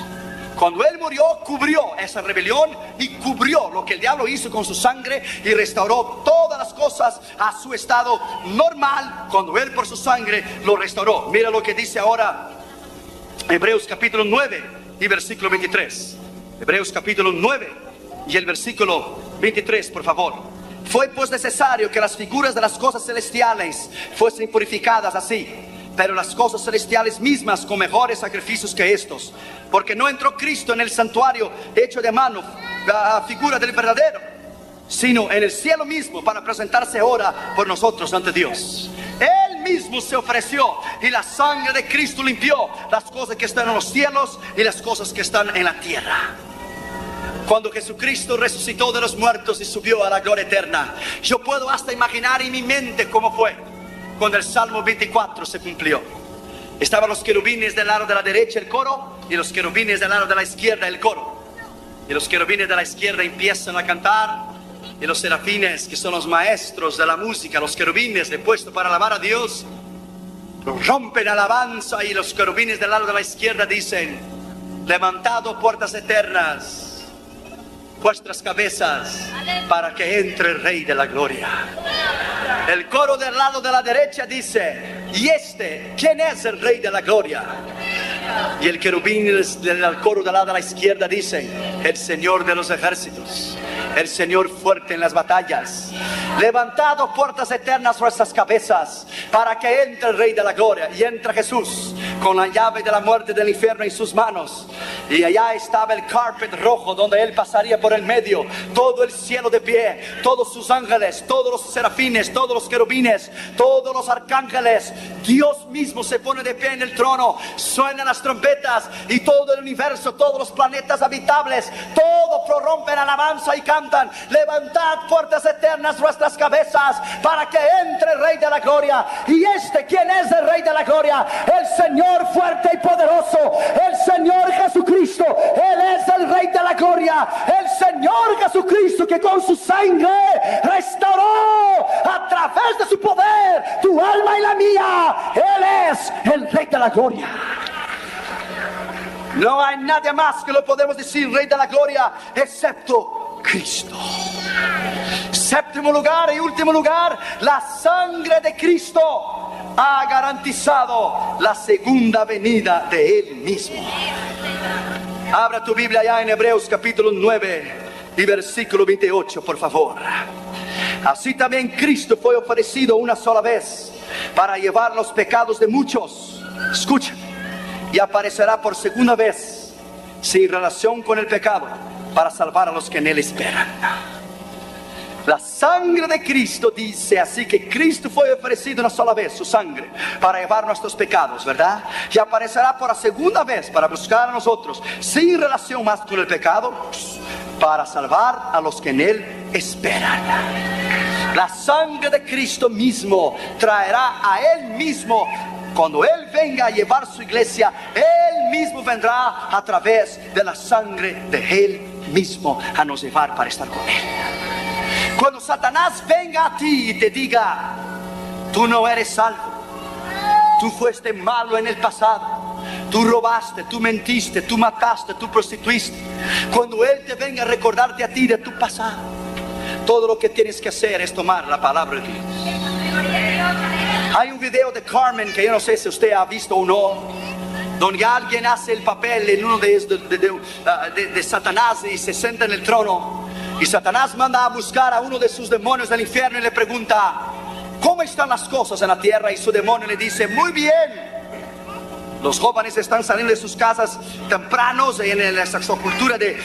Cuando Él murió, cubrió esa rebelión y cubrió lo que el diablo hizo con su sangre y restauró todas las cosas a su estado normal cuando Él por su sangre lo restauró. Mira lo que dice ahora Hebreos capítulo 9 y versículo 23. Hebreos capítulo 9 y el versículo 23, por favor. Fue pues necesario que las figuras de las cosas celestiales fuesen purificadas así, pero las cosas celestiales mismas con mejores sacrificios que estos, porque no entró Cristo en el santuario hecho de mano, la figura del verdadero, sino en el cielo mismo para presentarse ahora por nosotros ante Dios. Él mismo se ofreció y la sangre de Cristo limpió las cosas que están en los cielos y las cosas que están en la tierra. Cuando Jesucristo resucitó de los muertos y subió a la gloria eterna, yo puedo hasta imaginar en mi mente cómo fue cuando el Salmo 24 se cumplió. Estaban los querubines del lado de la derecha, el coro, y los querubines del lado de la izquierda, el coro. Y los querubines de la izquierda empiezan a cantar, y los serafines, que son los maestros de la música, los querubines de puesto para alabar a Dios, rompen alabanza, y los querubines del lado de la izquierda dicen: levantado puertas eternas vuestras cabezas para que entre el Rey de la Gloria. El coro del lado de la derecha dice: ¿y quién es el Rey de la Gloria? Y el querubín del coro del lado de la izquierda dice: el Señor de los ejércitos, el Señor fuerte en las batallas. Levantado puertas eternas vuestras cabezas para que entre el Rey de la Gloria. Y entra Jesús con la llave de la muerte del infierno en sus manos, y allá estaba el carpet rojo donde Él pasaría por el medio, todo el cielo de pie, todos sus ángeles, todos los serafines, todos los querubines, todos los arcángeles. Dios mismo se pone de pie en el trono, suenan las trompetas y todo el universo, todos los planetas habitables, todo prorrompen alabanza y cantan: levantad puertas eternas vuestras cabezas para que entre el Rey de la Gloria. ¿Y quién es el Rey de la Gloria? El Señor fuerte y poderoso, el Señor Jesucristo. Él es el Rey de la Gloria, el Señor Jesucristo, que con su sangre restauró a través de su poder tu alma y la mía. Él es el Rey de la Gloria. No hay nadie más que lo podemos decir Rey de la Gloria excepto Cristo. Séptimo lugar y último lugar, la sangre de Cristo ha garantizado la segunda venida de Él mismo. Abra tu Biblia ya en Hebreos capítulo 9 y versículo 28, por favor. Así también Cristo fue ofrecido una sola vez para llevar los pecados de muchos. Escucha. Y aparecerá por segunda vez sin relación con el pecado para salvar a los que en Él esperan. La sangre de Cristo dice así que Cristo fue ofrecido una sola vez, su sangre, para llevar nuestros pecados, ¿verdad? Y aparecerá por la segunda vez para buscar a nosotros, sin relación más con el pecado, para salvar a los que en Él esperan. La sangre de Cristo mismo traerá a Él mismo. Cuando Él venga a llevar su iglesia, Él mismo vendrá a través de la sangre de Él mismo a nos llevar para estar con Él. Cuando Satanás venga a ti y te diga: tú no eres salvo, tú fuiste malo en el pasado, tú robaste, tú mentiste, tú mataste, tú prostituiste. Cuando Él te venga a recordarte a ti de tu pasado, todo lo que tienes que hacer es tomar la palabra de Dios. Hay un video de Carmen que yo no sé si usted ha visto o no, donde alguien hace el papel en uno de Satanás y se sienta en el trono. Y Satanás manda a buscar a uno de sus demonios del infierno y le pregunta: ¿cómo están las cosas en la tierra? Y su demonio le dice: muy bien. Los jóvenes están saliendo de sus casas tempranos en esa cultura de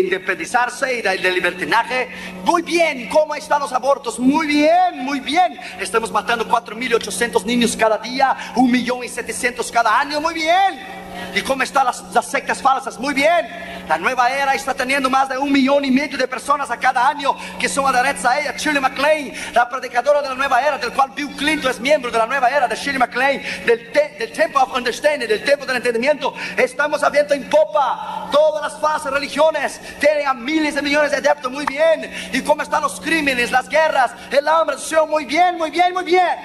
independizarse y de libertinaje. Muy bien. ¿Cómo están los abortos? Muy bien, muy bien. Estamos matando 4.800 niños cada día, 1.700.000 cada año. Muy bien. ¿Y cómo están las sectas falsas? Muy bien. La nueva era está teniendo más de 1,5 millones de personas a cada año que son adherentes a ella. Shirley MacLaine, la predicadora de la nueva era, del cual Bill Clinton es miembro de la nueva era, de Shirley MacLaine, del Temple of Understanding, del Templo del Entendimiento. Estamos a viento en popa. Todas las falsas religiones tienen a miles de millones de adeptos. Muy bien. Y cómo están los crímenes, las guerras, el hambre, muy bien, muy bien, muy bien.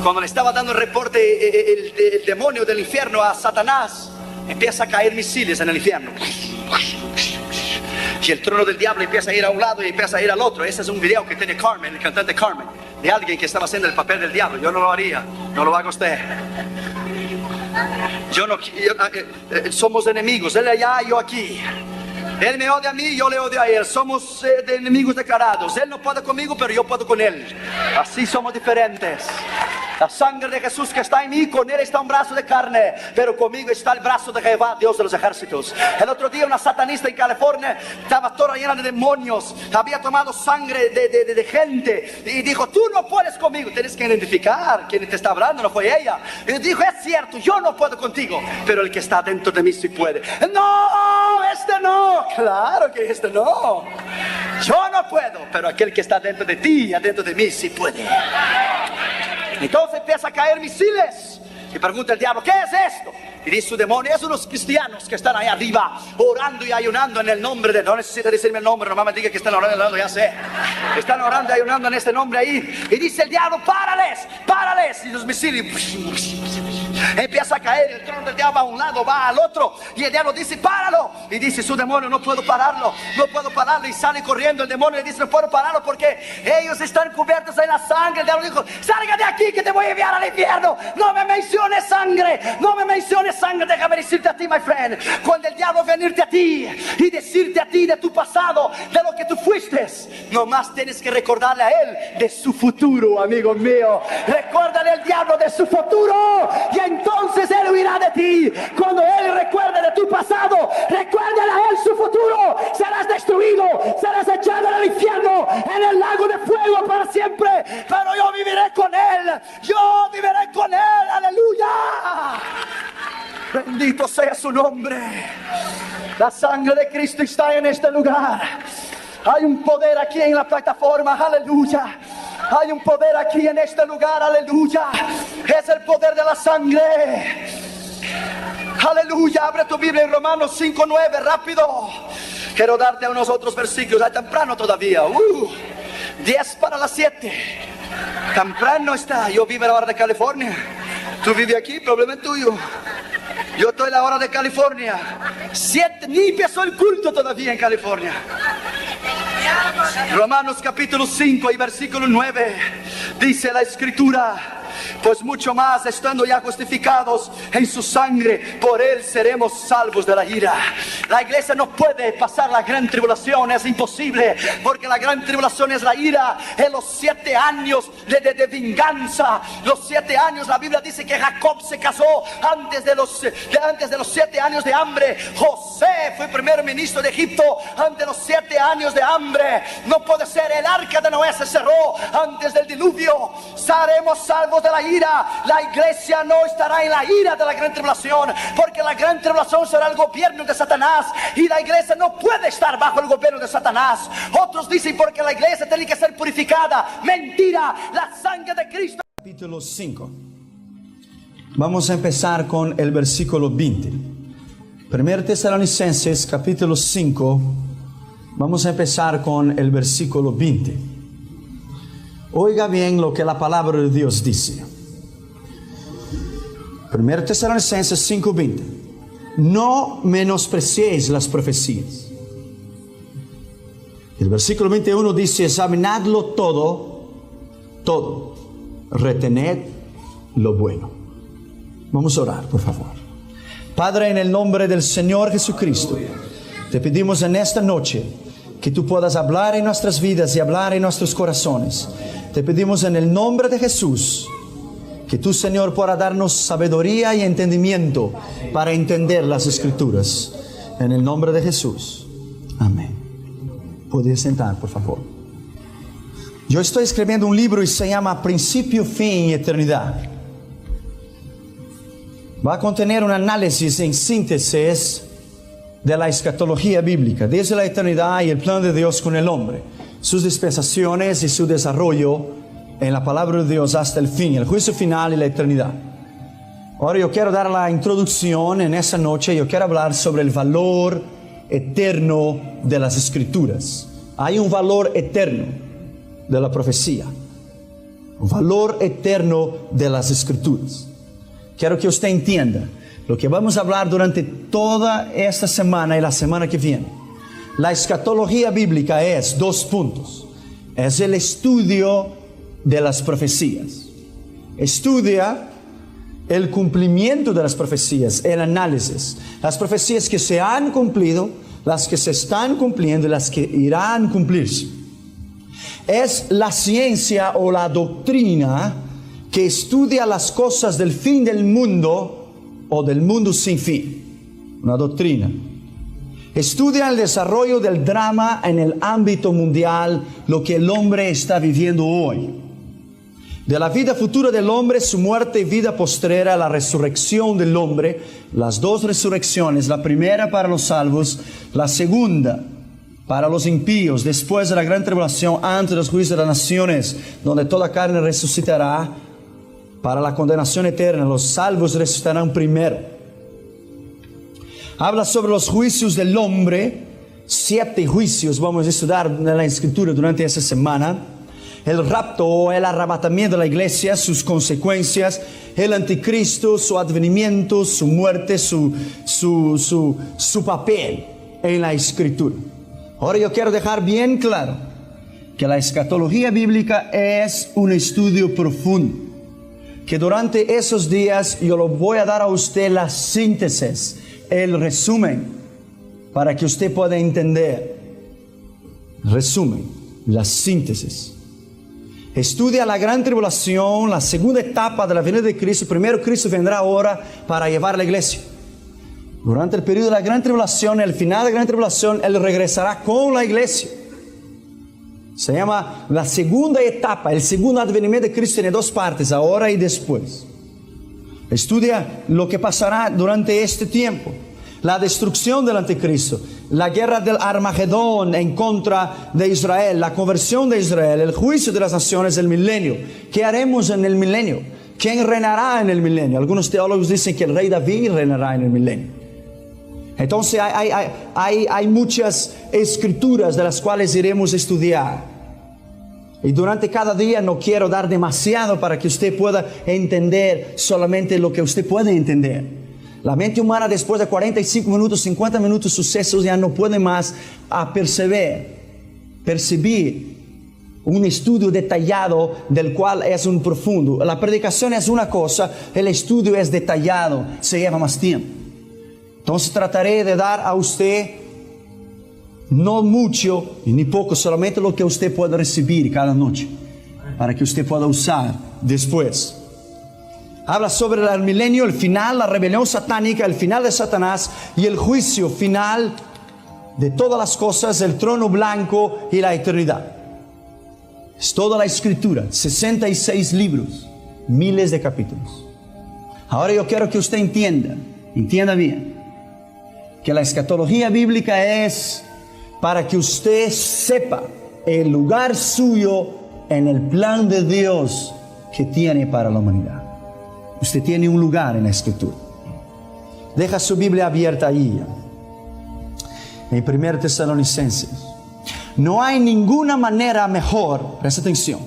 Cuando le estaba dando el reporte el demonio del infierno a Satanás, empieza a caer misiles en el infierno. Y el trono del diablo empieza a ir a un lado y empieza a ir al otro. Ese es un video que tiene Carmen, el cantante Carmen, de alguien que estaba haciendo el papel del diablo. Yo no lo haría, no lo haga usted. Somos enemigos, él allá, yo aquí. Él me odia a mí, yo le odio a él. Somos de enemigos declarados. Él no puede conmigo, pero yo puedo con él. Así somos diferentes. La sangre de Jesús que está en mí, con él está un brazo de carne, pero conmigo está el brazo de Jehová, Dios de los ejércitos. El otro día una satanista en California estaba toda llena de demonios, había tomado sangre de gente y dijo: tú no puedes conmigo. Tienes que identificar quién te está hablando, no fue ella. Y dijo: es cierto, yo no puedo contigo, pero el que está dentro de mí sí puede. No, este no. Claro que este no. Yo no puedo, pero aquel que está dentro de ti, adentro de mí, sí puede. Entonces empieza a caer misiles. Y pregunta el diablo: ¿qué es esto? Y dice su demonio: es unos cristianos que están ahí arriba orando y ayunando en el nombre de... No necesita decirme el nombre, nomás me diga que están orando, ya sé. Están orando y ayunando en este nombre ahí. Y dice el diablo: párales, párales. Y los misiles empieza a caer. El trono del diablo va a un lado, va al otro. Y el diablo dice: páralo. Y dice su demonio: no puedo pararlo, no puedo pararlo. Y sale corriendo el demonio y dice: no puedo pararlo porque ellos están cubiertos en la sangre. El diablo dijo: salga de aquí que te voy a enviar al infierno. No me menciones sangre, no me menciones sangre. Déjame decirte a ti, my friend, cuando el diablo venirte a ti y decirte a ti de tu pasado, de lo que tú fuiste, nomás tienes que recordarle a él de su futuro, amigo mío. Recuérdale al diablo de su futuro y entonces él huirá de ti. Cuando él recuerde de tu pasado, recuérdale a él su futuro. Serás destruido, serás echado al infierno, en el lago de fuego para siempre. Pero yo viviré con él, yo viviré con él. Aleluya. Bendito sea su nombre. La sangre de Cristo está en este lugar. Hay un poder aquí en la plataforma. Aleluya. Hay un poder aquí en este lugar. Aleluya. Es el poder de la sangre. Aleluya. Abre tu Biblia en Romanos 5:9. Rápido. Quiero darte unos otros versículos. Hay temprano todavía. 10 para las 7. Temprano está. Yo vivo a la hora de California. Tú vives aquí, problema es tuyo. Yo estoy a la hora de California. 7, ni empezó el culto todavía en California. Romanos capítulo 5 y versículo 9. Dice la escritura: pues mucho más, estando ya justificados en su sangre, por él seremos salvos de la ira. La iglesia no puede pasar la gran tribulación, es imposible, porque la gran tribulación es la ira, en los 7 años de venganza. Los 7 años, la Biblia dice que Jacob se casó antes de los 7 años de hambre. José fue primer ministro de Egipto antes de los 7 años de hambre. No puede ser. El arca de Noé se cerró antes del diluvio. Seremos salvos de la ira. La iglesia no estará en la ira de la gran tribulación, porque la gran tribulación será el gobierno de Satanás, y la iglesia no puede estar bajo el gobierno de Satanás. Otros dicen porque la iglesia tiene que ser purificada. Mentira. La sangre de Cristo. Capítulo 5. Vamos a empezar con el versículo 20. 1 Tesalonicenses capítulo 5. Vamos a empezar con el versículo 20. Oiga bien lo que la palabra de Dios dice. 1 Tesalonicenses 5:20. No menospreciéis las profecías. El versículo 21 dice: examinadlo todo, retened lo bueno. Vamos a orar, por favor. Padre, en el nombre del Señor Jesucristo, te pedimos en esta noche que tú puedas hablar en nuestras vidas y hablar en nuestros corazones. Te pedimos en el nombre de Jesús que tú, Señor, puedas darnos sabiduría y entendimiento para entender las Escrituras. En el nombre de Jesús. Amén. Podéis sentar, por favor. Yo estoy escribiendo un libro y se llama Principio, Fin y Eternidad. Va a contener un análisis en síntesis de la escatología bíblica, desde la eternidad y el plan de Dios con el hombre, sus dispensaciones y su desarrollo en la palabra de Dios hasta el fin, el juicio final y la eternidad. Ahora yo quiero dar la introducción en esa noche. Yo quiero hablar sobre el valor eterno de las Escrituras. Hay un valor eterno de la profecía, un valor eterno de las Escrituras. Quiero que usted entienda lo que vamos a hablar durante toda esta semana y la semana que viene. La escatología bíblica es 2 puntos. Es el estudio de las profecías. Estudia el cumplimiento de las profecías, el análisis. Las profecías que se han cumplido, las que se están cumpliendo y las que irán a cumplirse. Es la ciencia o la doctrina que estudia las cosas del fin del mundo o del mundo sin fin. Una doctrina. Estudia el desarrollo del drama en el ámbito mundial, lo que el hombre está viviendo hoy. De la vida futura del hombre, su muerte y vida postrera, la resurrección del hombre, las 2 resurrecciones, la primera para los salvos, la segunda para los impíos, después de la gran tribulación, antes de los juicios de las naciones, donde toda carne resucitará para la condenación eterna. Los salvos resucitarán primero. Habla sobre los juicios del hombre, 7 juicios vamos a estudiar en la Escritura durante esta semana. El rapto o el arrebatamiento de la iglesia, sus consecuencias, el anticristo, su advenimiento, su muerte, su papel en la Escritura. Ahora yo quiero dejar bien claro que la escatología bíblica es un estudio profundo, que durante esos días yo lo voy a dar a usted la síntesis, el resumen, para que usted pueda entender. Resumen, la síntesis. Estudia la gran tribulación, la segunda etapa de la venida de Cristo. Primero Cristo vendrá ahora para llevar a la iglesia. Durante el periodo de la gran tribulación, el final de la gran tribulación, Él regresará con la iglesia. Se llama la segunda etapa, el segundo advenimiento de Cristo. Tiene 2 partes, ahora y después. Estudia lo que pasará durante este tiempo. La destrucción del anticristo, la guerra del Armagedón en contra de Israel, la conversión de Israel, el juicio de las naciones, el milenio. ¿Qué haremos en el milenio? ¿Quién reinará en el milenio? Algunos teólogos dicen que el rey David reinará en el milenio. Entonces hay muchas escrituras de las cuales iremos a estudiar. Y durante cada día no quiero dar demasiado para que usted pueda entender solamente lo que usted puede entender. La mente humana después de 45 minutos, 50 minutos sucesos ya no puede más percibir un estudio detallado del cual es un profundo. La predicación es una cosa, el estudio es detallado, se lleva más tiempo. Entonces trataré de dar a usted no mucho y ni poco, solamente lo que usted pueda recibir cada noche, para que usted pueda usar después. Habla sobre el milenio, el final, la rebelión satánica, el final de Satanás y el juicio final de todas las cosas, el trono blanco y la eternidad. Es toda la Escritura, 66 libros, miles de capítulos. Ahora yo quiero que usted entienda bien, que la escatología bíblica es para que usted sepa el lugar suyo en el plan de Dios que tiene para la humanidad. Usted tiene un lugar en la Escritura. Deja su Biblia abierta ahí, en 1 Tesalonicenses. No hay ninguna manera mejor, presta atención,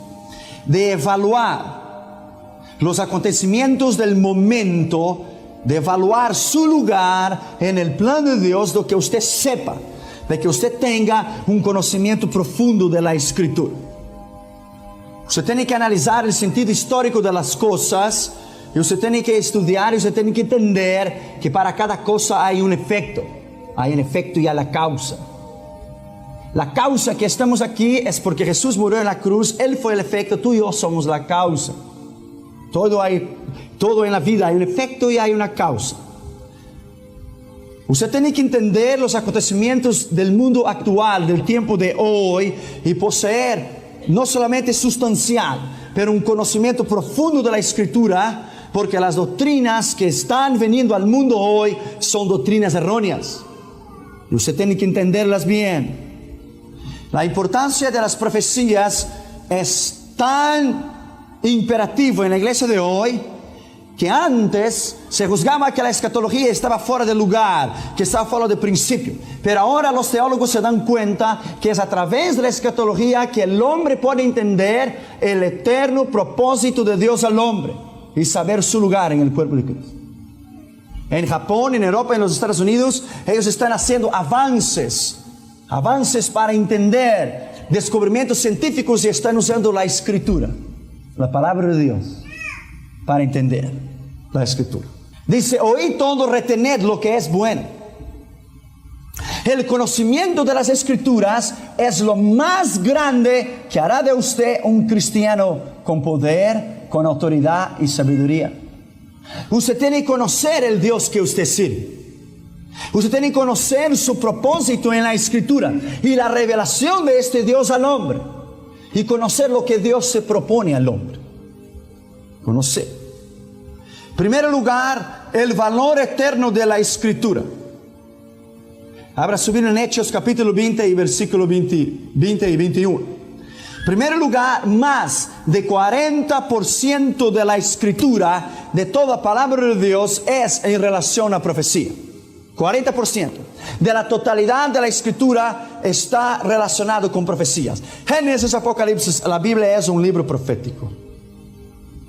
de evaluar los acontecimientos del momento, de evaluar su lugar en el plan de Dios, de que usted sepa, de que usted tenga un conocimiento profundo de la Escritura. Usted tiene que analizar el sentido histórico de las cosas. Y usted tiene que estudiar y usted tiene que entender que para cada cosa hay un efecto. Hay un efecto y hay la causa. La causa que estamos aquí es porque Jesús murió en la cruz. Él fue el efecto, tú y yo somos la causa. Todo en la vida hay un efecto y hay una causa. Usted tiene que entender los acontecimientos del mundo actual, del tiempo de hoy, y poseer no solamente sustancial, pero un conocimiento profundo de la Escritura, porque las doctrinas que están veniendo al mundo hoy son doctrinas erróneas. Y usted tiene que entenderlas bien. La importancia de las profecías es tan imperativo en la iglesia de hoy, que antes se juzgaba que la escatología estaba fuera de lugar, que estaba fuera de principio. Pero ahora los teólogos se dan cuenta que es a través de la escatología que el hombre puede entender el eterno propósito de Dios al hombre y saber su lugar en el cuerpo de Cristo. En Japón, en Europa, en los Estados Unidos, ellos están haciendo avances para entender descubrimientos científicos y están usando la escritura, la palabra de Dios, para entender la escritura. Dice: oíd todo, retened lo que es bueno. El conocimiento de las escrituras es lo más grande que hará de usted un cristiano con poder, con autoridad y sabiduría. Usted tiene que conocer el Dios que usted sirve. Usted tiene que conocer su propósito en la escritura y la revelación de este Dios al hombre, y conocer lo que Dios se propone al hombre. Conocer. En primer lugar, el valor eterno de la escritura. Abra su Biblia en Hechos capítulo 20 y versículo 20 y 21. En primer lugar, más de 40% de la escritura, de toda palabra de Dios, es en relación a profecía. 40% de la totalidad de la escritura está relacionado con profecías. Génesis, Apocalipsis, la Biblia es un libro profético.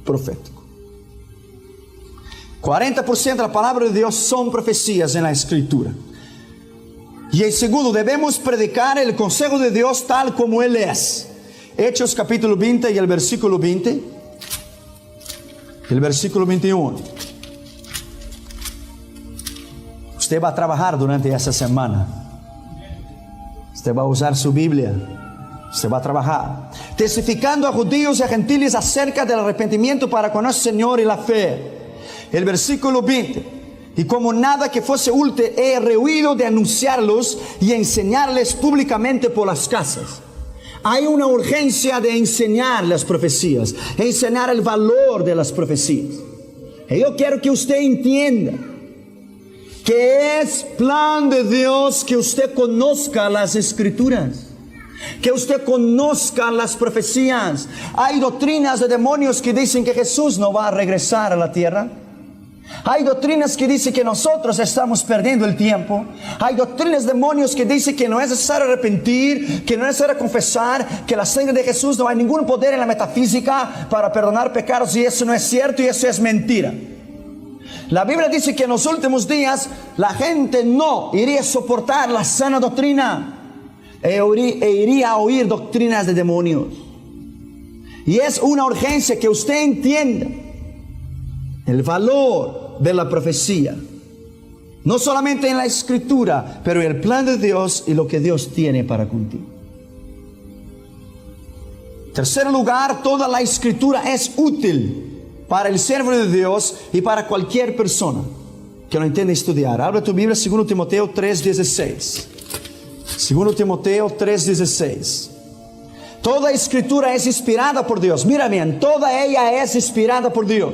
40% de la palabra de Dios son profecías en la escritura. Y en segundo, debemos predicar el consejo de Dios tal como Él es. Hechos capítulo 20 y el versículo 20. El versículo 21. Usted va a trabajar durante esa semana. Usted va a usar su Biblia. Usted va a trabajar. Testificando a judíos y a gentiles acerca del arrepentimiento para con el Señor y la fe. El versículo 20. Y como nada que fuese útil, he rehuido de anunciarlos y enseñarles públicamente por las casas. Hay una urgencia de enseñar las profecías, enseñar el valor de las profecías. Y yo quiero que usted entienda que es plan de Dios que usted conozca las escrituras, que usted conozca las profecías. Hay doctrinas de demonios que dicen que Jesús no va a regresar a la tierra. Hay doctrinas que dicen que nosotros estamos perdiendo el tiempo. Hay doctrinas de demonios que dicen que no es necesario arrepentir, que no es necesario confesar, que la sangre de Jesús no hay ningún poder en la metafísica para perdonar pecados, y eso no es cierto y eso es mentira. La Biblia dice que en los últimos días la gente no iría a soportar la sana doctrina e iría a oír doctrinas de demonios. Y es una urgencia que usted entienda el valor de la profecía, no solamente en la escritura, pero en el plan de Dios y lo que Dios tiene para contigo. En tercer lugar, toda la escritura es útil para el siervo de Dios y para cualquier persona que lo entienda estudiar. Abra tu Biblia, 2 Timoteo 3:16. 2 Timoteo 3:16. Toda escritura es inspirada por Dios. Mira bien, toda ella es inspirada por Dios.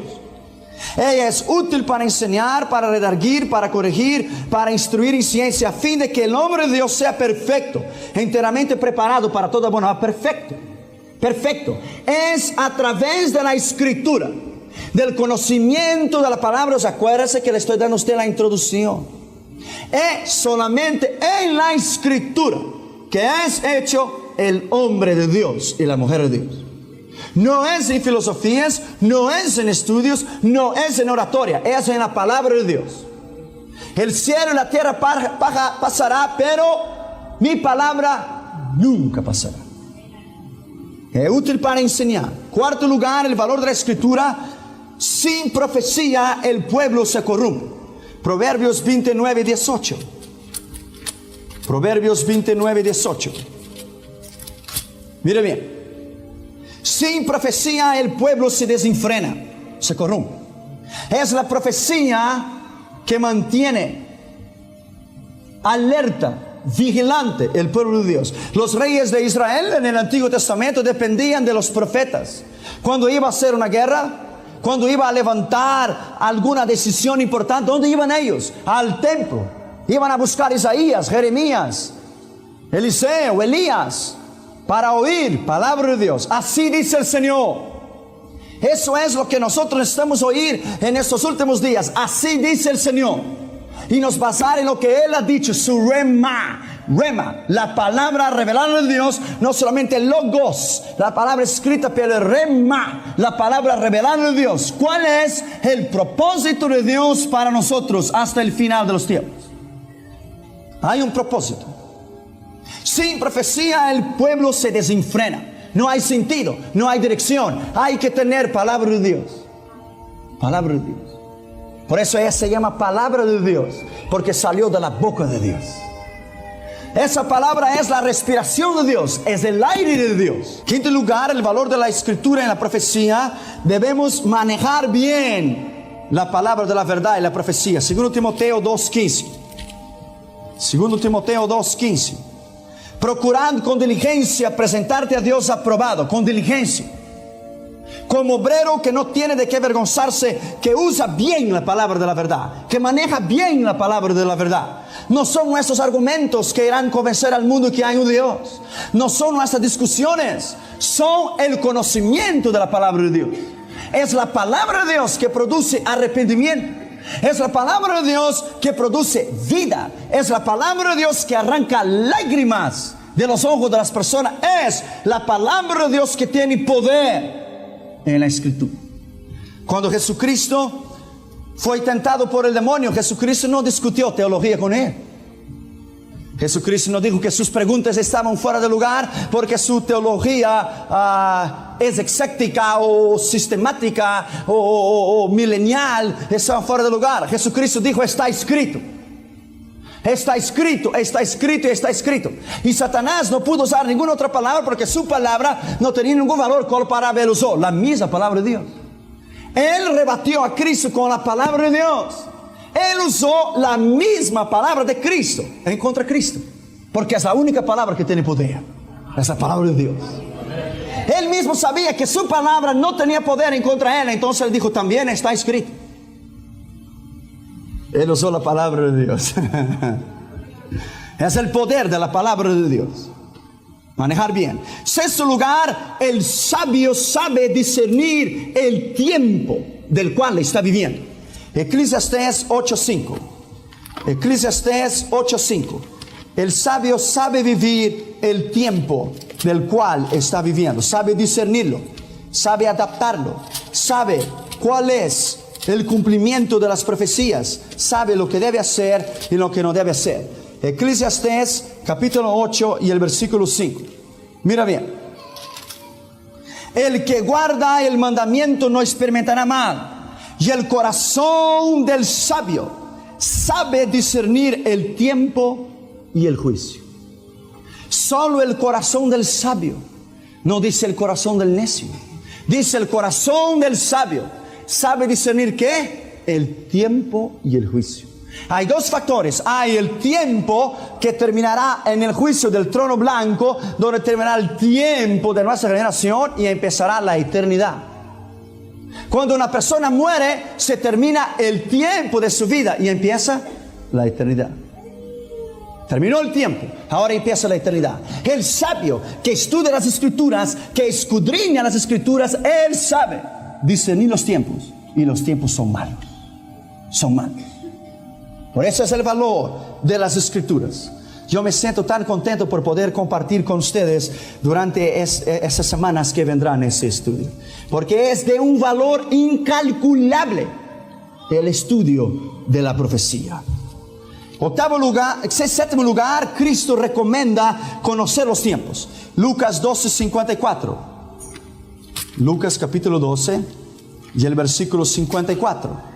Ella es útil para enseñar, para redarguir, para corregir, para instruir en ciencia, a fin de que el hombre de Dios sea perfecto, enteramente preparado para toda buena obra. Perfecto. Es a través de la escritura, del conocimiento de la palabra. Acuérdese que le estoy dando a usted la introducción. Es solamente en la escritura que es hecho el hombre de Dios y la mujer de Dios. No es en filosofías, no es en estudios, no es en oratoria, es en la palabra de Dios. El cielo y la tierra pasará, pero mi palabra nunca pasará. Es útil para enseñar. Cuarto lugar, el valor de la escritura. Sin profecía el pueblo se corrompe. Proverbios 29:18. Proverbios 29:18. Mire bien. Sin profecía el pueblo se desenfrena, se corrompe. Es la profecía que mantiene alerta, vigilante el pueblo de Dios. Los reyes de Israel en el Antiguo Testamento dependían de los profetas. Cuando iba a hacer una guerra, cuando iba a levantar alguna decisión importante, ¿dónde iban ellos? Al templo. Iban a buscar Isaías, Jeremías, Eliseo, Elías, para oír palabra de Dios. Así dice el Señor. Eso es lo que nosotros necesitamos oír en estos últimos días. Así dice el Señor. Y nos basar en lo que Él ha dicho, su rema, la palabra revelada de Dios, no solamente el logos, la palabra escrita, pero el rema, la palabra revelada de Dios. ¿Cuál es el propósito de Dios para nosotros hasta el final de los tiempos? Hay un propósito. Sin profecía el pueblo se desenfrena. No hay sentido, no hay dirección. Hay que tener palabra de Dios. Palabra de Dios. Por eso ella se llama palabra de Dios, porque salió de la boca de Dios. Esa palabra es la respiración de Dios, es el aire de Dios. Quinto lugar, el valor de la escritura en la profecía. Debemos manejar bien la palabra de la verdad y la profecía. 2 Timoteo 2:15. 2 Timoteo 2:15. Procurando con diligencia presentarte a Dios aprobado, con diligencia, como obrero que no tiene de qué avergonzarse, que usa bien la palabra de la verdad, que maneja bien la palabra de la verdad. No son nuestros argumentos que irán a convencer al mundo que hay un Dios. No son nuestras discusiones, son el conocimiento de la palabra de Dios. Es la palabra de Dios que produce arrepentimiento. Es la palabra de Dios que produce vida. Es la palabra de Dios que arranca lágrimas de los ojos de las personas. Es la palabra de Dios que tiene poder en la escritura. Cuando Jesucristo fue tentado por el demonio, Jesucristo no discutió teología con él. Jesucristo no dijo que sus preguntas estaban fuera de lugar porque su teología es exéctica o sistemática o milenial, estaba fuera de lugar. Jesucristo dijo: está escrito. Está escrito, está escrito y está escrito. Y Satanás no pudo usar ninguna otra palabra porque su palabra no tenía ningún valor. ¿Cuál palabra él usó? La misma palabra de Dios. Él rebatió a Cristo con la palabra de Dios. Él usó la misma palabra de Cristo en contra de Cristo, porque es la única palabra que tiene poder. Es la palabra de Dios. Él mismo sabía que su palabra no tenía poder en contra de él. Entonces él dijo: también está escrito. Él usó la palabra de Dios. Es el poder de la palabra de Dios. Manejar bien. Sexto lugar, el sabio sabe discernir el tiempo del cual está viviendo. Eclesiastés 8:5. Eclesiastés 8:5. El sabio sabe vivir el tiempo del cual está viviendo. Sabe discernirlo. Sabe adaptarlo. Sabe cuál es el cumplimiento de las profecías. Sabe lo que debe hacer y lo que no debe hacer. Eclesiastés capítulo 8 y el versículo 5. Mira bien. El que guarda el mandamiento no experimentará mal. Y el corazón del sabio sabe discernir el tiempo y el juicio. Solo el corazón del sabio. No dice el corazón del necio. Dice el corazón del sabio. ¿Sabe discernir qué? El tiempo y el juicio. Hay dos factores. Hay el tiempo que terminará en el juicio del trono blanco, donde terminará el tiempo de nuestra generación y empezará la eternidad. Cuando una persona muere, se termina el tiempo de su vida y empieza la eternidad. Terminó el tiempo, ahora empieza la eternidad. El sabio que estudia las escrituras, que escudriña las escrituras, él sabe discernir los tiempos, y los tiempos son malos. Son malos. Por eso es el valor de las escrituras. Yo me siento tan contento por poder compartir con ustedes durante esas semanas que vendrán ese estudio, porque es de un valor incalculable el estudio de la profecía. Séptimo lugar, Cristo recomienda conocer los tiempos. Lucas 12:54. Lucas capítulo 12 y el versículo 54.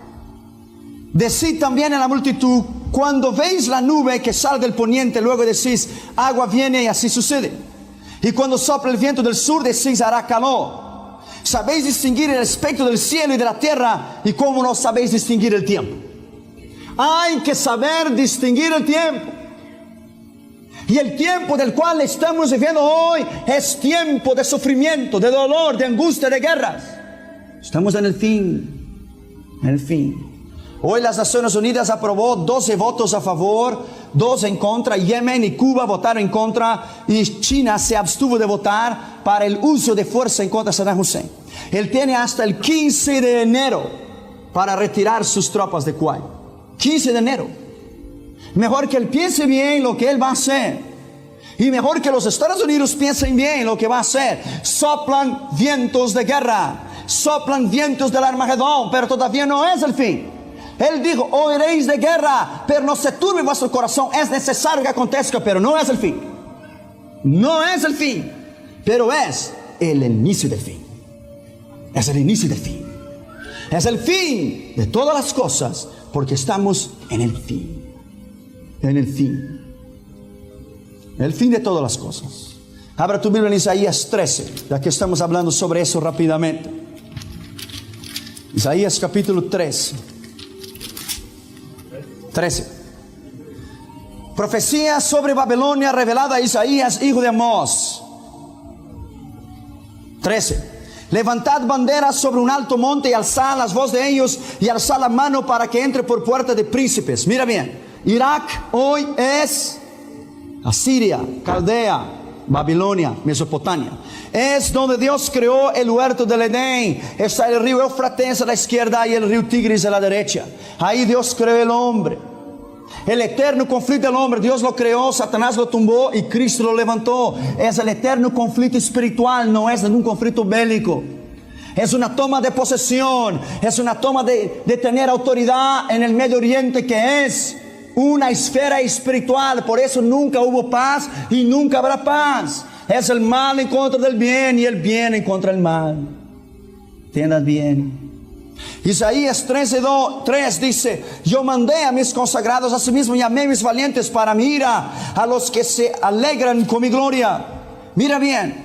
Decid también a la multitud: cuando veis la nube que sale del poniente, luego decís: agua viene, y así sucede. Y cuando sopla el viento del sur, decís: hará calor. Sabéis distinguir el aspecto del cielo y de la tierra, y cómo no sabéis distinguir el tiempo. Hay que saber distinguir el tiempo. Y el tiempo del cual estamos viviendo hoy es tiempo de sufrimiento, de dolor, de angustia, de guerras. Estamos en el fin. En el fin. Hoy las Naciones Unidas aprobó 12 votos a favor, 2 en contra. Yemen y Cuba votaron en contra y China se abstuvo de votar para el uso de fuerza en contra de Saddam Hussein. Él tiene hasta el 15 de enero para retirar sus tropas de Kuwait. 15 de enero. Mejor que él piense bien lo que él va a hacer. Y mejor que los Estados Unidos piensen bien lo que va a hacer. Soplan vientos de guerra, soplan vientos del Armagedón, pero todavía no es el fin. Él dijo, oiréis de guerra, pero no se turbe vuestro corazón. Es necesario que acontezca, pero no es el fin. No es el fin, pero es el inicio del fin. Es el inicio del fin. Es el fin de todas las cosas, porque estamos en el fin. En el fin. El fin de todas las cosas. Abra tu Biblia en Isaías 13, ya que estamos hablando sobre eso rápidamente. Isaías capítulo 13. Profecía sobre Babilonia revelada a Isaías, hijo de Amós. 13. Levantad banderas sobre un alto monte y alzad las voces de ellos y alzad la mano para que entre por puerta de príncipes. Mira bien, Irak hoy es Asiria, Caldea, Babilonia, Mesopotamia. Es donde Dios creó el huerto del Edén. Está el río Éufrates a la izquierda y el río Tigris a la derecha. Ahí Dios creó el hombre. El eterno conflicto del hombre, Dios lo creó, Satanás lo tumbó y Cristo lo levantó. Es el eterno conflicto espiritual, no es ningún conflicto bélico. Es una toma de posesión, es una toma de tener autoridad en el Medio Oriente, que es una esfera espiritual. Por eso nunca hubo paz y nunca habrá paz. Es el mal en contra del bien y el bien en contra del mal. Entiendan bien. Isaías 13:3 dice: yo mandé a mis consagrados, a sí mismo llamé a mis valientes para mi ira, a los que se alegran con mi gloria. Mira bien,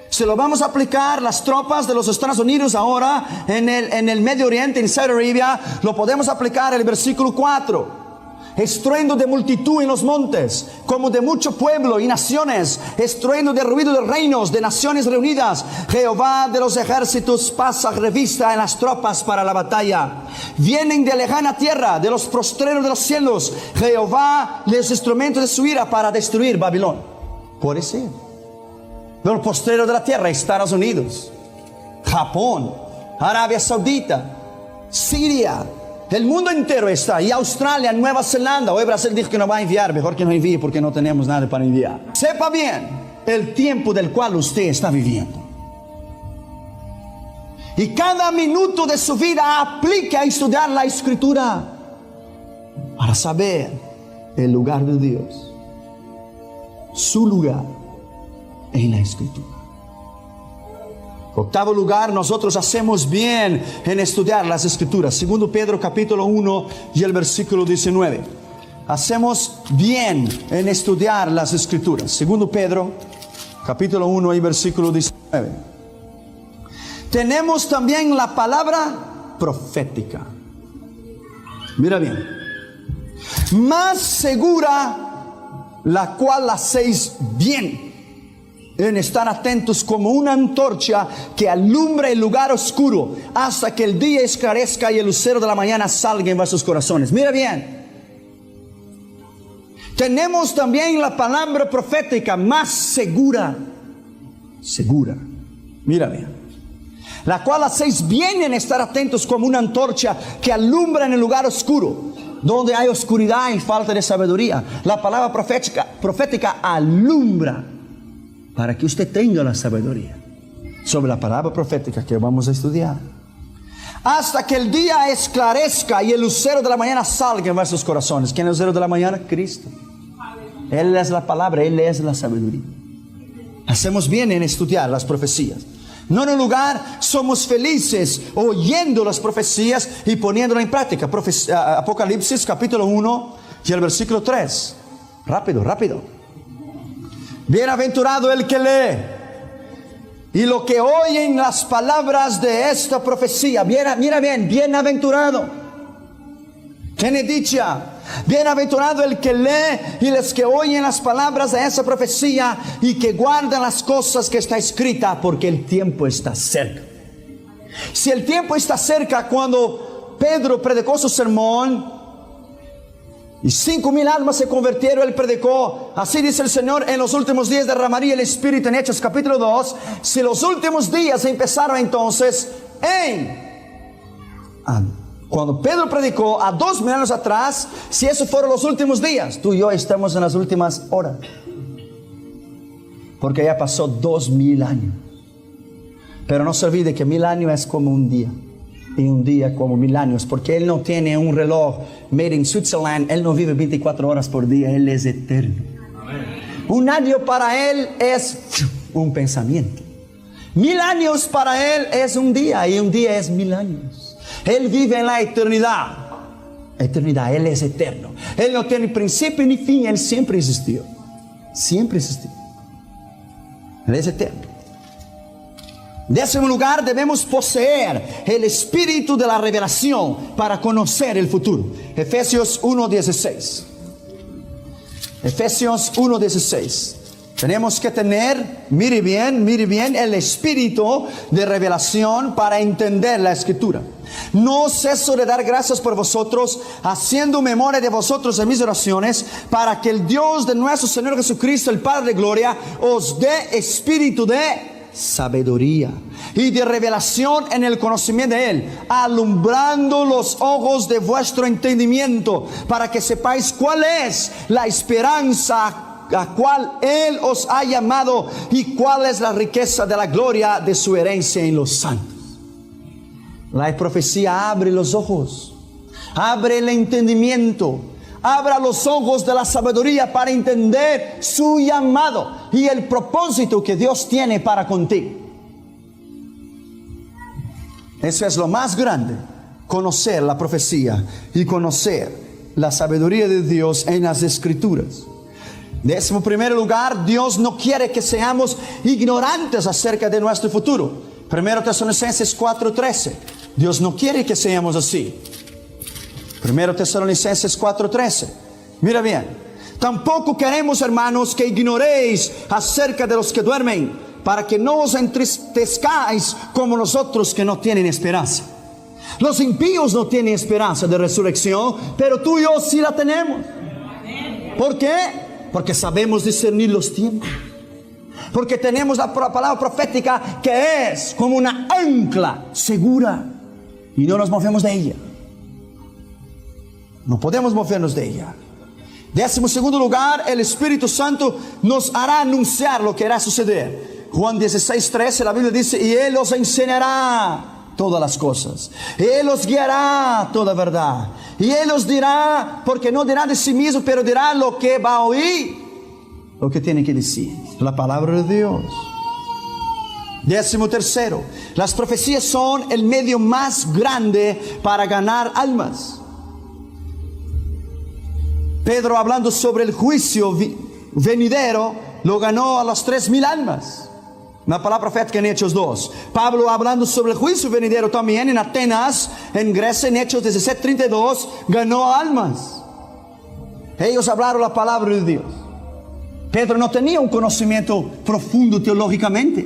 se lo vamos a aplicar las tropas de los Estados Unidos ahora en el Medio Oriente, en Saudi Arabia. Lo podemos aplicar el versículo 4. Estruendo de multitud en los montes, como de mucho pueblo y naciones, estruendo de ruido de reinos, de naciones reunidas. Jehová de los ejércitos pasa revista en las tropas para la batalla. Vienen de lejana tierra, de los postreros de los cielos. Jehová los instrumentos de su ira para destruir Babilonia. Puede ser. De los postreros de la tierra, Estados Unidos, Japón, Arabia Saudita, Siria. El mundo entero está, y Australia, Nueva Zelanda. Hoy Brasil dijo que no va a enviar, mejor que no envíe porque no tenemos nada para enviar. Sepa bien el tiempo del cual usted está viviendo. Y cada minuto de su vida aplique a estudiar la Escritura para saber el lugar de Dios, su lugar en la Escritura. Octavo lugar, nosotros hacemos bien en estudiar las Escrituras. Segundo Pedro capítulo 1 y el versículo 19. Hacemos bien en estudiar las Escrituras. Segundo Pedro capítulo 1 y versículo 19. Tenemos también la palabra profética. Mira bien. Más segura, la cual hacéis bien en estar atentos como una antorcha que alumbra el lugar oscuro hasta que el día esclarezca y el lucero de la mañana salga en vuestros corazones. Mira bien. Tenemos también la palabra profética más segura. Segura. Mira bien. La cual hacéis bien en estar atentos como una antorcha que alumbra en el lugar oscuro, donde hay oscuridad y falta de sabiduría. La palabra profética alumbra para que usted tenga la sabiduría sobre la palabra profética que vamos a estudiar. Hasta que el día esclarezca y el lucero de la mañana salga en vuestros corazones. ¿Quién es el lucero de la mañana? Cristo. Él es la palabra, Él es la sabiduría. Hacemos bien en estudiar las profecías. No en un lugar, somos felices oyendo las profecías y poniéndolas en práctica. Apocalipsis capítulo 1 y el versículo 3. Rápido, rápido. Bienaventurado el que lee y lo que oyen las palabras de esta profecía. Mira bien, bienaventurado. Tiene dicha. Bienaventurado el que lee y los que oyen las palabras de esa profecía y que guardan las cosas que está escrita, porque el tiempo está cerca. Si el tiempo está cerca, cuando Pedro predicó su sermón y 5,000 almas se convirtieron, él predicó, así dice el Señor, en los últimos días derramaría el Espíritu, en Hechos capítulo 2. Si los últimos días empezaron entonces cuando Pedro predicó a 2,000 años atrás, si esos fueron los últimos días, tú y yo estamos en las últimas horas. Porque ya pasó 2,000 años. Pero no se olvide que 1,000 años es como un día. Y un día como 1,000 años. Porque Él no tiene un reloj made in Switzerland. Él no vive 24 horas por día. Él es eterno. Amén. Un año para Él es un pensamiento. 1,000 años para Él es un día. Y un día es 1,000 años. Él vive en la eternidad. Eternidad. Él es eterno. Él no tiene principio ni fin. Él siempre existió. Siempre existió. Él es eterno. En 10º lugar, debemos poseer el espíritu de la revelación para conocer el futuro. Efesios 1:16. Efesios 1:16. Tenemos que tener, mire bien, el espíritu de revelación para entender la Escritura. No ceso de dar gracias por vosotros, haciendo memoria de vosotros en mis oraciones, para que el Dios de nuestro Señor Jesucristo, el Padre de gloria, os dé espíritu de sabiduría y de revelación en el conocimiento de Él, alumbrando los ojos de vuestro entendimiento, para que sepáis cuál es la esperanza a cual Él os ha llamado y cuál es la riqueza de la gloria de su herencia en los santos. La profecía abre los ojos, abre el entendimiento, abra los ojos de la sabiduría para entender su llamado y el propósito que Dios tiene para contigo. Eso es lo más grande, conocer la profecía y conocer la sabiduría de Dios en las Escrituras. En 11º lugar, Dios no quiere que seamos ignorantes acerca de nuestro futuro. 1 Tesalonicenses 4:13. Dios no quiere que seamos así. 1 Tesalonicenses 4:13. Mira bien. Tampoco queremos, hermanos, que ignoréis acerca de los que duermen, para que no os entristezcáis como nosotros que no tienen esperanza. Los impíos no tienen esperanza de resurrección, pero tú y yo sí la tenemos. ¿Por qué? Porque sabemos discernir los tiempos. Porque tenemos la palabra profética que es como una ancla segura. Y no nos movemos de ella. No podemos movernos de ella. 12º lugar, el Espíritu Santo nos hará anunciar lo que hará suceder. Juan 16:13, la Biblia dice, y Él os enseñará todas las cosas. Él os guiará toda verdad. Y Él os dirá, porque no dirá de sí mismo, pero dirá lo que va a oír, lo que tiene que decir. La palabra de Dios. 13º, las profecías son el medio más grande para ganar almas. Pedro, hablando sobre el juicio venidero, lo ganó a las 3,000 almas. Una palabra profética en Hechos 2. Pablo, hablando sobre el juicio venidero también en Atenas, en Grecia, en Hechos 17:32, ganó almas. Ellos hablaron la palabra de Dios. Pedro no tenía un conocimiento profundo teológicamente,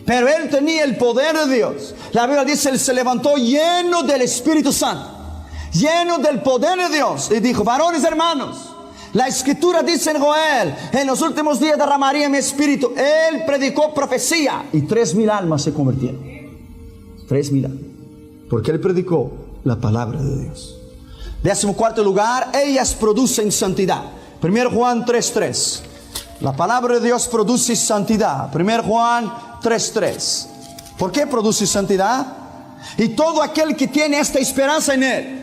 pero él tenía el poder de Dios. La Biblia dice, él se levantó lleno del Espíritu Santo, lleno del poder de Dios, y dijo, varones hermanos, la Escritura dice en Joel, en los últimos días derramaría mi espíritu. Él predicó profecía y 3,000 almas se convirtieron. 3,000 almas, porque él predicó la palabra de Dios. 14º lugar, ellas producen santidad. 1 Juan 3:3. La palabra de Dios produce santidad. 1 Juan 3:3. ¿Por qué produce santidad? Y todo aquel que tiene esta esperanza en Él.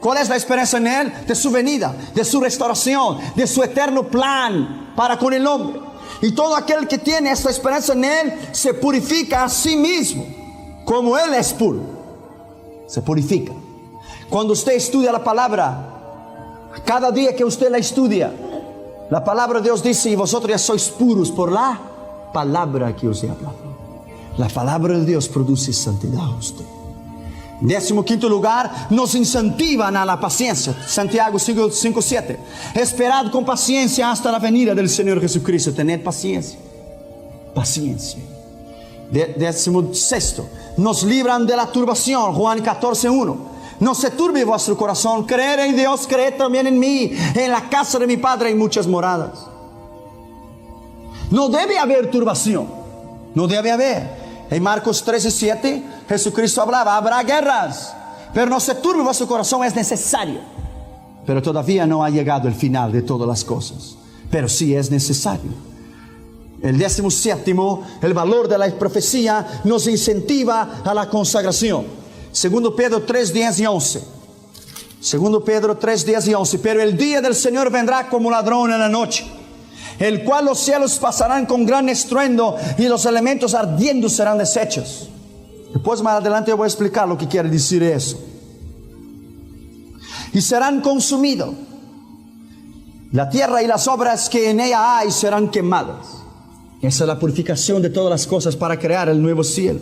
¿Cuál es la esperanza en Él? De su venida, de su restauración, de su eterno plan para con el hombre. Y todo aquel que tiene esta esperanza en Él se purifica a sí mismo, como Él es puro. Se purifica. Cuando usted estudia la palabra, cada día que usted la estudia, la palabra de Dios dice, y vosotros ya sois puros por la palabra que os he hablado. La palabra de Dios produce santidad a usted. 15º lugar, nos incentivan a la paciencia. Santiago 5:7. Esperad con paciencia hasta la venida del Señor Jesucristo. Tened paciencia. Paciencia. 16º, nos libran de la turbación. Juan 14:1. No se turbe vuestro corazón. Creer en Dios, creed también en mí. En la casa de mi Padre hay muchas moradas. No debe haber turbación. No debe haber. En Marcos 13:7, Jesucristo hablaba: habrá guerras, pero no se turbe vuestro corazón, es necesario. Pero todavía no ha llegado el final de todas las cosas. Pero sí es necesario. El 17º, el valor de la profecía nos incentiva a la consagración. Segundo Pedro 3:10 y 11. Segundo Pedro 3:10 y 11. Pero el día del Señor vendrá como ladrón en la noche, el cual los cielos pasarán con gran estruendo y los elementos ardiendo serán deshechos. Después más adelante yo voy a explicar lo que quiere decir eso. Y serán consumidos. La tierra y las obras que en ella hay serán quemadas. Esa es la purificación de todas las cosas para crear el nuevo cielo.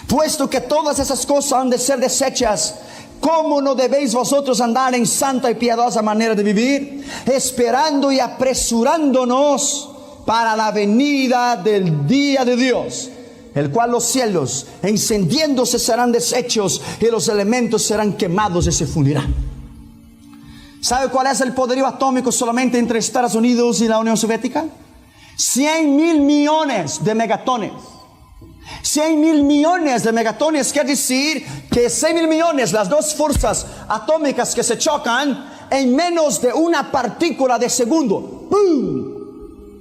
Puesto que todas esas cosas han de ser deshechas, ¿cómo no debéis vosotros andar en santa y piadosa manera de vivir, esperando y apresurándonos para la venida del día de Dios, el cual los cielos encendiéndose serán deshechos y los elementos serán quemados y se fundirán? ¿Sabe cuál es el poderío atómico solamente entre Estados Unidos y la Unión Soviética? 100,000 millones de megatones. 100,000 millones de megatones quiere decir que 100,000 millones, las dos fuerzas atómicas que se chocan en menos de una partícula de segundo. ¡Pum!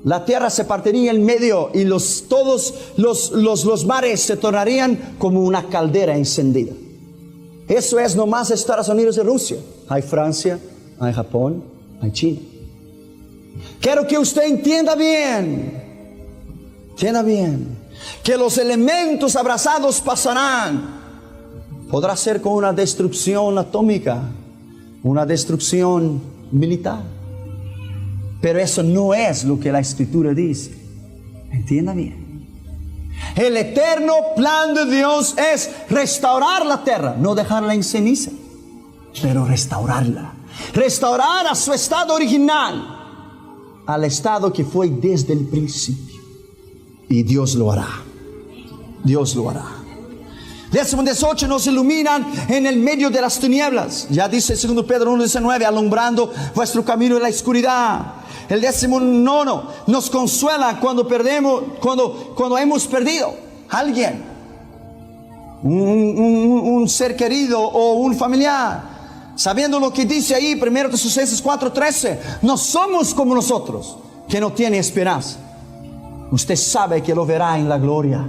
La tierra se partiría en medio y todos los mares se tornarían como una caldera encendida. Eso es nomás Estados Unidos y Rusia. Hay Francia, hay Japón, hay China. Quiero que usted entienda bien, que los elementos abrazados pasarán. Podrá ser con una destrucción atómica, una destrucción militar, pero eso no es lo que la Escritura dice. Entienda bien. El eterno plan de Dios es restaurar la tierra, no dejarla en ceniza, pero restaurarla. Restaurar a su estado original, al estado que fue desde el principio. Y Dios lo hará. Dios lo hará. 18 nos iluminan en el medio de las tinieblas. Ya dice 2 Pedro 1:19, alumbrando vuestro camino en la oscuridad. El 19 nos consuela cuando hemos perdido a alguien, un ser querido o un familiar. Sabiendo lo que dice ahí 1 Tesalonicenses 4:13, no somos como nosotros, que no tiene esperanza. Usted sabe que lo verá en la gloria.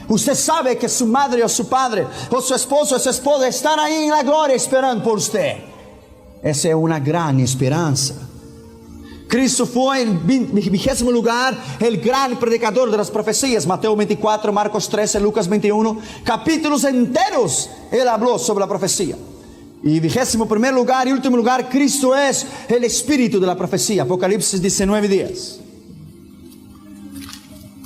Usted sabe que su madre o su padre o su esposo o su esposa están ahí en la gloria esperando por usted. Esa es una gran esperanza. Cristo fue en 20º lugar el gran predicador de las profecías. Mateo 24, Marcos 13, Lucas 21, capítulos enteros él habló sobre la profecía. Y 21º lugar y último lugar, Cristo es el espíritu de la profecía. Apocalipsis 19:10.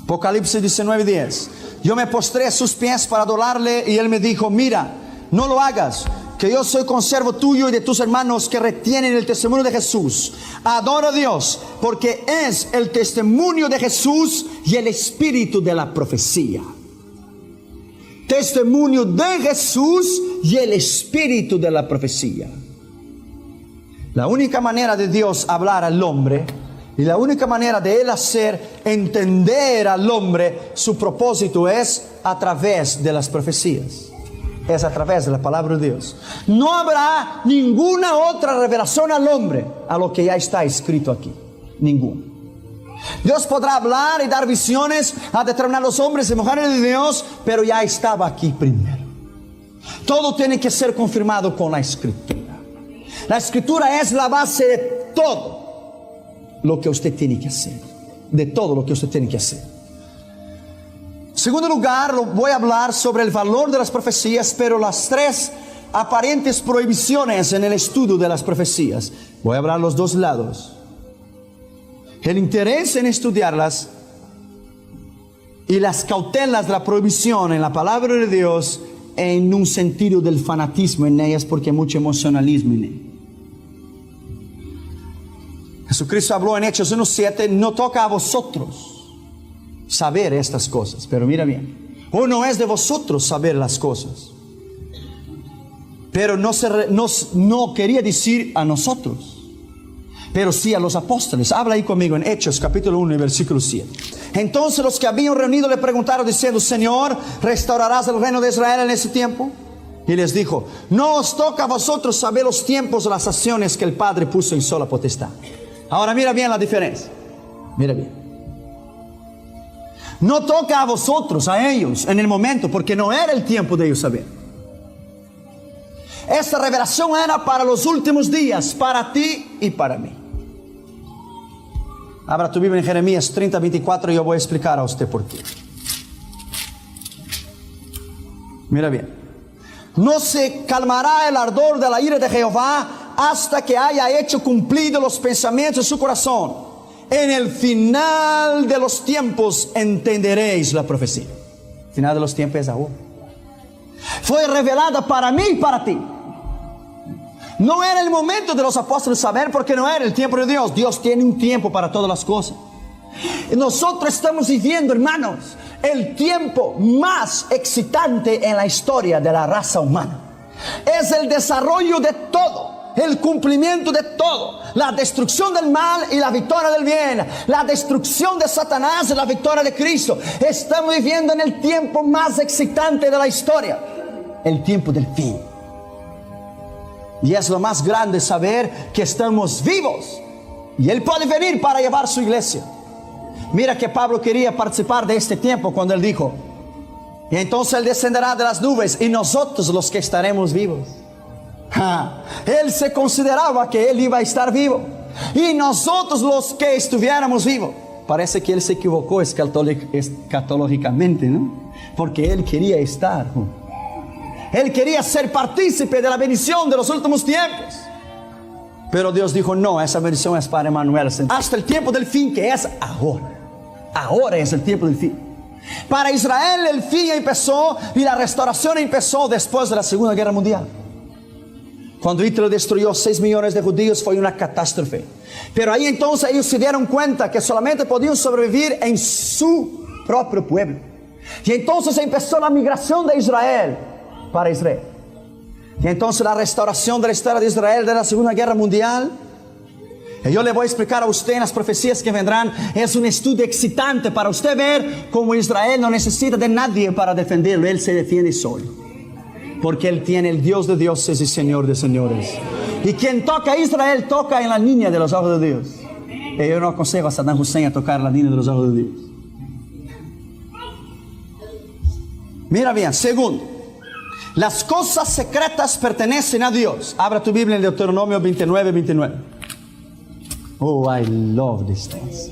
Apocalipsis 19:10. Yo me postré a sus pies para adorarle y él me dijo: mira, no lo hagas, que yo soy consiervo tuyo y de tus hermanos que retienen el testimonio de Jesús. Adora a Dios, porque es el testimonio de Jesús y el espíritu de la profecía. Testimonio de Jesús y el espíritu de la profecía. La única manera de Dios hablar al hombre y la única manera de él hacer entender al hombre su propósito es a través de las profecías. Es a través de la palabra de Dios. No habrá ninguna otra revelación al hombre a lo que ya está escrito aquí. Ninguna. Dios podrá hablar y dar visiones a determinados hombres y mujeres de Dios, pero ya estaba aquí primero. Todo tiene que ser confirmado con la Escritura. La Escritura es la base de todo lo que usted tiene que hacer. De todo lo que usted tiene que hacer. En segundo lugar, voy a hablar sobre el valor de las profecías, pero las tres aparentes prohibiciones en el estudio de las profecías. Voy a hablar los dos lados. El interés en estudiarlas y las cautelas de la prohibición en la palabra de Dios, en un sentido del fanatismo en ellas, porque hay mucho emocionalismo en ellas. Jesucristo habló en Hechos 1:7, no toca a vosotros saber estas cosas, pero mira bien, o no es de vosotros saber las cosas, Pero no quería decir a nosotros, pero sí a los apóstoles. Habla ahí conmigo en Hechos capítulo 1 y versículo 7. Entonces los que habían reunido le preguntaron diciendo: Señor, ¿restaurarás el reino de Israel en ese tiempo? Y les dijo: no os toca a vosotros saber los tiempos o las acciones que el Padre puso en sola potestad. Ahora mira bien la diferencia. Mira bien. No toca a vosotros, a ellos, en el momento, porque no era el tiempo de ellos saber. Esta revelación era para los últimos días, para ti y para mí. Abra tu Biblia en Jeremías 30:24 y yo voy a explicar a usted por qué. Mira bien. No se calmará el ardor de la ira de Jehová hasta que haya hecho cumplidos los pensamientos de su corazón. En el final de los tiempos entenderéis la profecía. El final de los tiempos es ahora. Fue revelada para mí y para ti. No era el momento de los apóstoles saber, porque no era el tiempo de Dios. Dios tiene un tiempo para todas las cosas. Nosotros estamos viviendo, hermanos, el tiempo más excitante en la historia de la raza humana. Es el desarrollo de todo, el cumplimiento de todo, la destrucción del mal y la victoria del bien, la destrucción de Satanás y la victoria de Cristo. Estamos viviendo en el tiempo más excitante de la historia, el tiempo del fin. Y es lo más grande saber que estamos vivos y Él puede venir para llevar su iglesia. Mira que Pablo quería participar de este tiempo cuando él dijo: y entonces Él descenderá de las nubes y nosotros los que estaremos vivos. Él se consideraba que Él iba a estar vivo y nosotros los que estuviéramos vivos. Parece que Él se equivocó escatológicamente, ¿no? Porque Él quería estar. Él quería ser partícipe de la bendición de los últimos tiempos. Pero Dios dijo: no, esa bendición es para Emmanuel, hasta el tiempo del fin, que es ahora. Ahora es el tiempo del fin. Para Israel el fin empezó y la restauración empezó después de la Segunda Guerra Mundial. Cuando Hitler destruyó 6 millones de judíos, fue una catástrofe. Pero ahí entonces ellos se dieron cuenta que solamente podían sobrevivir en su propio pueblo. Y entonces empezó la migración de Israel para Israel. Y entonces la restauración de la historia de Israel de la Segunda Guerra Mundial, y yo le voy a explicar a usted en las profecías que vendrán. Es un estudio excitante para usted ver cómo Israel no necesita de nadie para defenderlo. Él se defiende solo, porque Él tiene el Dios de dioses y Señor de señores. Y quien toca a Israel toca en la línea de los ojos de Dios. Y yo no aconsejo a Saddam Hussein a tocar la línea de los ojos de Dios. Mira bien, segundo, las cosas secretas pertenecen a Dios. Abra tu Biblia en Deuteronomio 29:29. Oh, I love these things.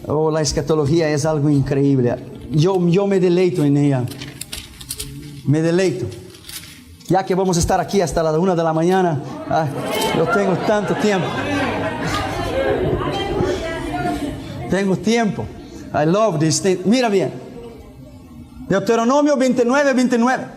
Oh, la escatología es algo increíble. Yo me deleito en ella. Me deleito. Ya que vamos a estar aquí hasta la 1 de la mañana, yo tengo tanto tiempo. Tengo tiempo. I love these things. Mira bien. Deuteronomio 29:29.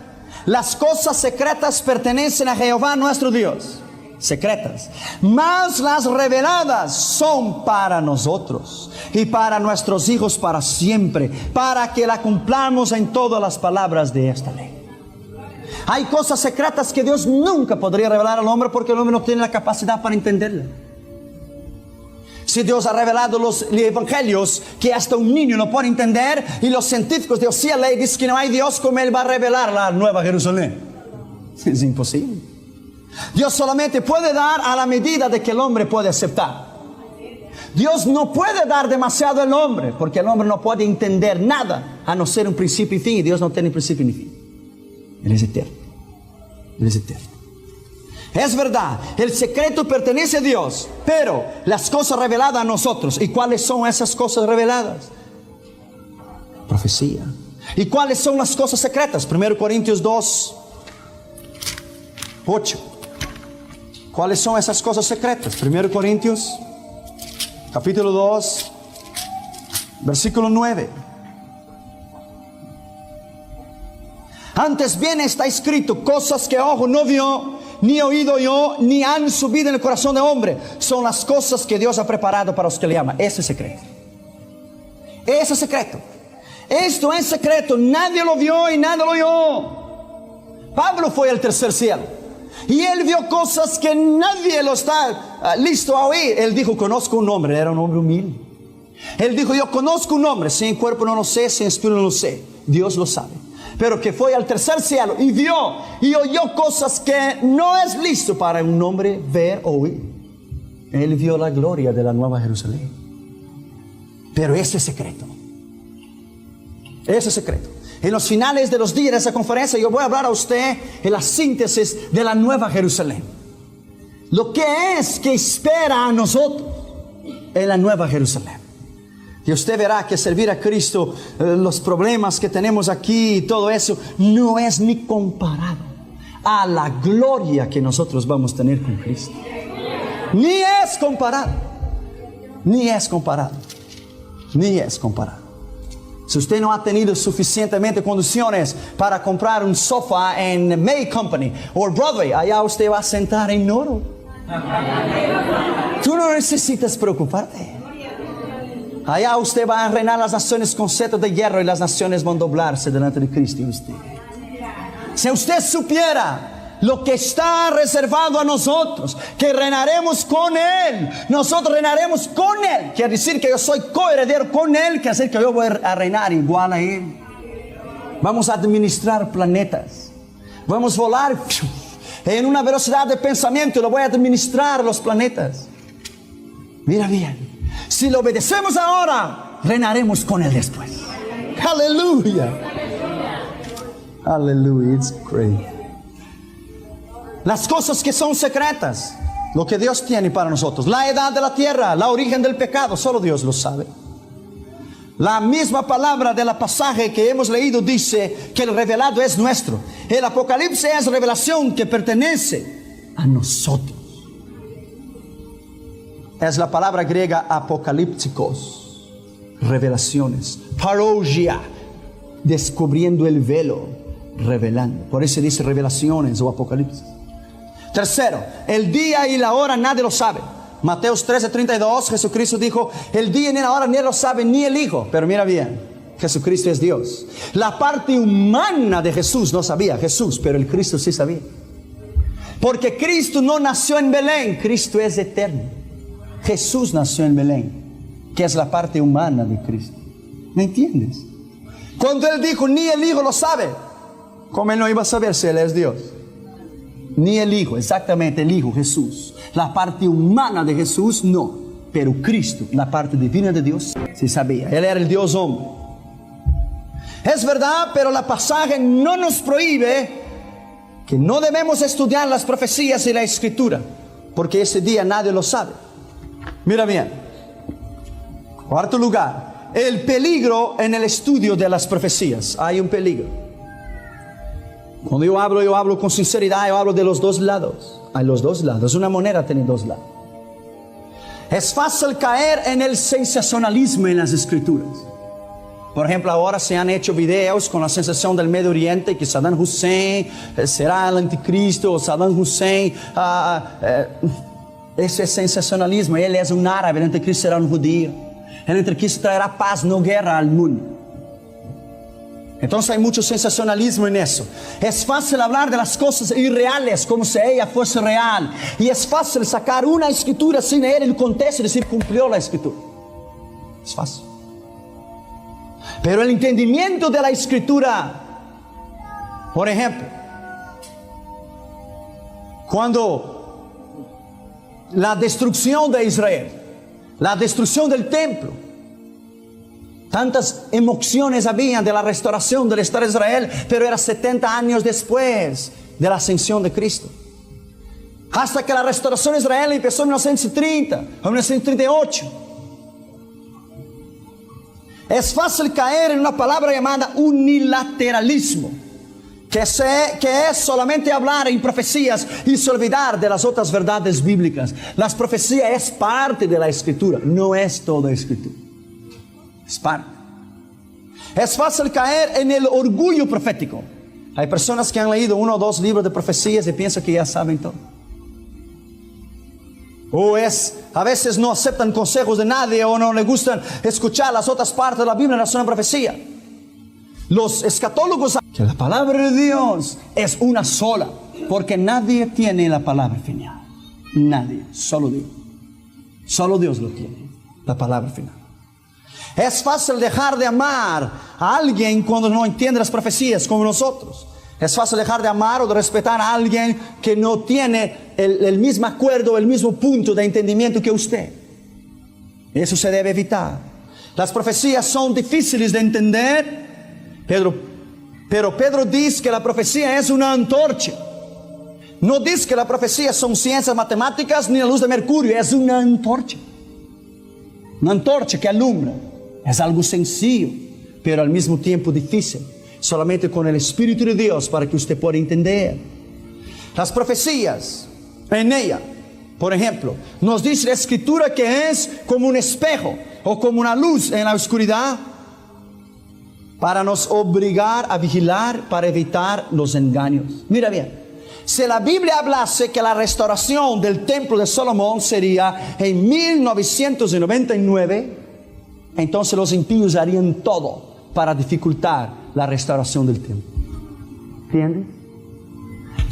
Las cosas secretas pertenecen a Jehová nuestro Dios. Secretas. Mas las reveladas son para nosotros y para nuestros hijos para siempre, para que la cumplamos en todas las palabras de esta ley. Hay cosas secretas que Dios nunca podría revelar al hombre, porque el hombre no tiene la capacidad para entenderla. Si Dios ha revelado los evangelios que hasta un niño no puede entender, y los científicos de Occidente le dicen que no hay Dios, ¿cómo Él va a revelar la Nueva Jerusalén? Es imposible. Dios solamente puede dar a la medida de que el hombre puede aceptar. Dios no puede dar demasiado al hombre, porque el hombre no puede entender nada a no ser un principio y fin, y Dios no tiene principio ni fin. Él es eterno. Él es eterno. Es verdad, el secreto pertenece a Dios, pero las cosas reveladas a nosotros. ¿Y cuáles son esas cosas reveladas? Profecía. ¿Y cuáles son las cosas secretas? 1 Corintios 2:8. ¿Cuáles son esas cosas secretas? 1 Corintios capítulo 2 versículo 9. Antes bien está escrito: cosas que ojo no vio, ni oído yo, ni han subido en el corazón de hombre, son las cosas que Dios ha preparado para los que le aman. Ese es secreto. Ese es secreto. Esto es secreto. Nadie lo vio y nadie lo oyó. Pablo fue al tercer cielo. Y él vio cosas que nadie lo está listo a oír. Él dijo, conozco un hombre. Era un hombre humilde. Él dijo, yo conozco un hombre. Sin cuerpo no lo sé, sin espíritu no lo sé. Dios lo sabe. Pero que fue al tercer cielo y vio y oyó cosas que no es listo para un hombre ver o oír. Él vio la gloria de la Nueva Jerusalén. Pero ese es secreto. Ese es secreto. En los finales de los días de esa conferencia yo voy a hablar a usted en la síntesis de la Nueva Jerusalén. Lo que es que espera a nosotros en la Nueva Jerusalén. Y usted verá que servir a Cristo, los problemas que tenemos aquí y todo eso, no es ni comparado a la gloria que nosotros vamos a tener con Cristo. Ni es comparado. Ni es comparado. Ni es comparado. Si usted no ha tenido suficientemente condiciones para comprar un sofá en May Company o Broadway, allá usted va a sentar en oro. Tú no necesitas preocuparte. Allá usted va a reinar las naciones con cetro de hierro y las naciones van a doblarse delante de Cristo y usted. Si usted supiera lo que está reservado a nosotros, que reinaremos con Él, nosotros reinaremos con Él. Quiere decir que yo soy coheredero con Él, quiere decir que yo voy a reinar igual a Él. Vamos a administrar planetas. Vamos a volar en una velocidad de pensamiento. Lo voy a administrar los planetas. Mira bien. Si lo obedecemos ahora, reinaremos con Él después. Aleluya. Aleluya. It's great. Las cosas que son secretas, lo que Dios tiene para nosotros, la edad de la tierra, la origen del pecado, solo Dios lo sabe. La misma palabra del pasaje que hemos leído dice que el revelado es nuestro. El Apocalipsis es revelación que pertenece a nosotros. Es la palabra griega apocalípticos, revelaciones. Parousia, descubriendo el velo, revelando. Por eso dice revelaciones o apocalipsis. Tercero, el día y la hora nadie lo sabe. Mateos 13:32, Jesucristo dijo, el día ni la hora ni lo sabe ni el Hijo. Pero mira bien, Jesucristo es Dios. La parte humana de Jesús no sabía Jesús, pero el Cristo sí sabía. Porque Cristo no nació en Belén, Cristo es eterno. Jesús nació en Belén, que es la parte humana de Cristo. ¿Me entiendes? Cuando Él dijo, ni el Hijo lo sabe, ¿cómo Él no iba a saber si Él es Dios? Ni el Hijo, exactamente el Hijo, Jesús. La parte humana de Jesús, no. Pero Cristo, la parte divina de Dios, sí sabía. Él era el Dios hombre. Es verdad, pero la pasaje no nos prohíbe que no debemos estudiar las profecías y la escritura, porque ese día nadie lo sabe. Mira bien. Cuarto lugar, el peligro en el estudio de las profecías. Hay un peligro. Cuando yo hablo con sinceridad, yo hablo de los dos lados. Hay los dos lados. Una moneda tiene dos lados. Es fácil caer en el sensacionalismo en las escrituras. Por ejemplo, ahora se han hecho videos con la sensación del Medio Oriente, que Saddam Hussein será el anticristo, o Saddam Hussein... ese es sensacionalismo. Él es un árabe, el anticristo será un judío. El anticristo traerá paz, no guerra al mundo. Entonces hay mucho sensacionalismo en eso. Es fácil hablar de las cosas irreales como si ella fuese real. Y es fácil sacar una escritura sin leer el contexto y decir cumplió la escritura. Es fácil. Pero el entendimiento de la escritura, por ejemplo, cuando la destrucción de Israel, la destrucción del templo, tantas emociones habían de la restauración del Estado de Israel, pero era 70 años después de la ascensión de Cristo. Hasta que la restauración de Israel empezó en 1930 o 1938. Es fácil caer en una palabra llamada unilateralismo, que es solamente hablar en profecías y se olvidar de las otras verdades bíblicas. Las profecías es parte de la escritura, no es toda escritura. Es parte. Es fácil caer en el orgullo profético. Hay personas que han leído 1 o 2 libros de profecías y piensan que ya saben todo. A veces no aceptan consejos de nadie o no les gustan escuchar las otras partes de la Biblia en relación a profecía. Los escatólogos que la palabra de Dios es una sola, porque nadie tiene la palabra final. Nadie, solo Dios. Solo Dios lo tiene, la palabra final. Es fácil dejar de amar a alguien cuando no entiende las profecías como nosotros. Es fácil dejar de amar o de respetar a alguien que no tiene el mismo acuerdo, el mismo punto de entendimiento que usted. Eso se debe evitar. Las profecías son difíciles de entender, pero Pedro dice que la profecía es una antorcha. No dice que la profecía son ciencias matemáticas ni la luz de mercurio, es una antorcha. Una antorcha que alumbra. Es algo sencillo, pero al mismo tiempo difícil. Solamente con el Espíritu de Dios para que usted pueda entender. Las profecías, en ella, por ejemplo, nos dice la Escritura que es como un espejo o como una luz en la oscuridad para nos obligar a vigilar, para evitar los engaños. Mira bien, si la Biblia hablase que la restauración del templo de Salomón sería en 1999, entonces los impíos harían todo para dificultar la restauración del templo. ¿Entiendes?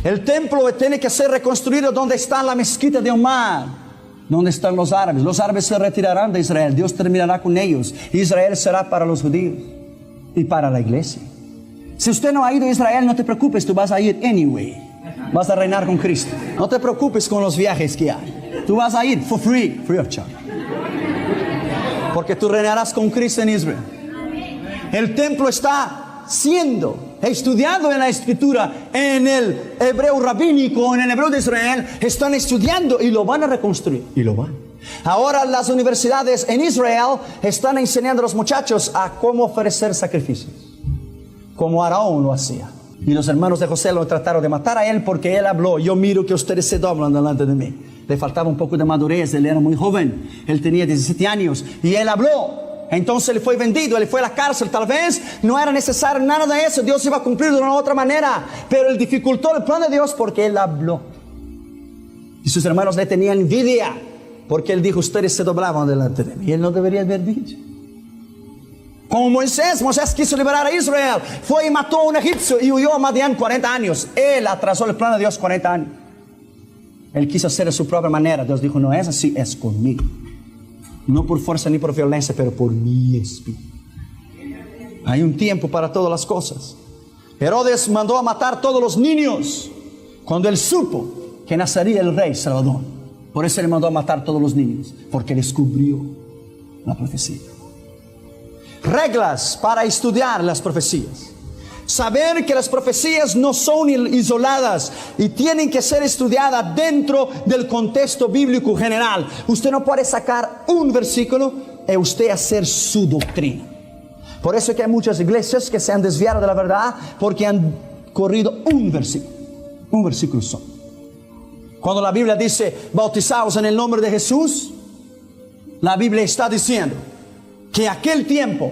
El templo tiene que ser reconstruido donde está la mezquita de Omar, donde están los árabes. Los árabes se retirarán de Israel, Dios terminará con ellos. Israel será para los judíos y para la iglesia. Si usted no ha ido a Israel, no te preocupes, tú vas a ir anyway. Vas a reinar con Cristo. No te preocupes con los viajes que hay. Tú vas a ir for free of charge. Porque tú reinarás con Cristo en Israel. El templo está siendo estudiado en la Escritura, en el hebreo rabínico, en el hebreo de Israel. Están estudiando y lo van a reconstruir. Y lo van. Ahora las universidades en Israel están enseñando a los muchachos a cómo ofrecer sacrificios, como Aarón lo hacía. Y los hermanos de José lo trataron de matar a él porque él habló: yo miro que ustedes se doblan delante de mí. Le faltaba un poco de madurez, él era muy joven, él tenía 17 años y él habló. Entonces él fue vendido, él fue a la cárcel. Tal vez no era necesario nada de eso, Dios iba a cumplir de una otra manera, pero él dificultó el plan de Dios porque él habló. Y sus hermanos le tenían envidia porque él dijo: ustedes se doblaban delante de mí. Y él no debería haber dicho. Como Moisés quiso liberar a Israel, fue y mató a un egipcio y huyó a Madián 40 años. Él atrasó el plan de Dios 40 años. Él quiso hacer de su propia manera. Dios dijo: no es así, es conmigo. No por fuerza ni por violencia, pero por mi espíritu. Hay un tiempo para todas las cosas. Herodes mandó a matar todos los niños cuando él supo que nacería el rey Salvador. Por eso le mandó a matar todos los niños, porque descubrió la profecía. Reglas para estudiar las profecías. Saber que las profecías no son isoladas y tienen que ser estudiadas dentro del contexto bíblico general. Usted no puede sacar un versículo y usted hacer su doctrina. Por eso es que hay muchas iglesias que se han desviado de la verdad porque han corrido un versículo solo. Cuando la Biblia dice bautizados en el nombre de Jesús, la Biblia está diciendo que aquel tiempo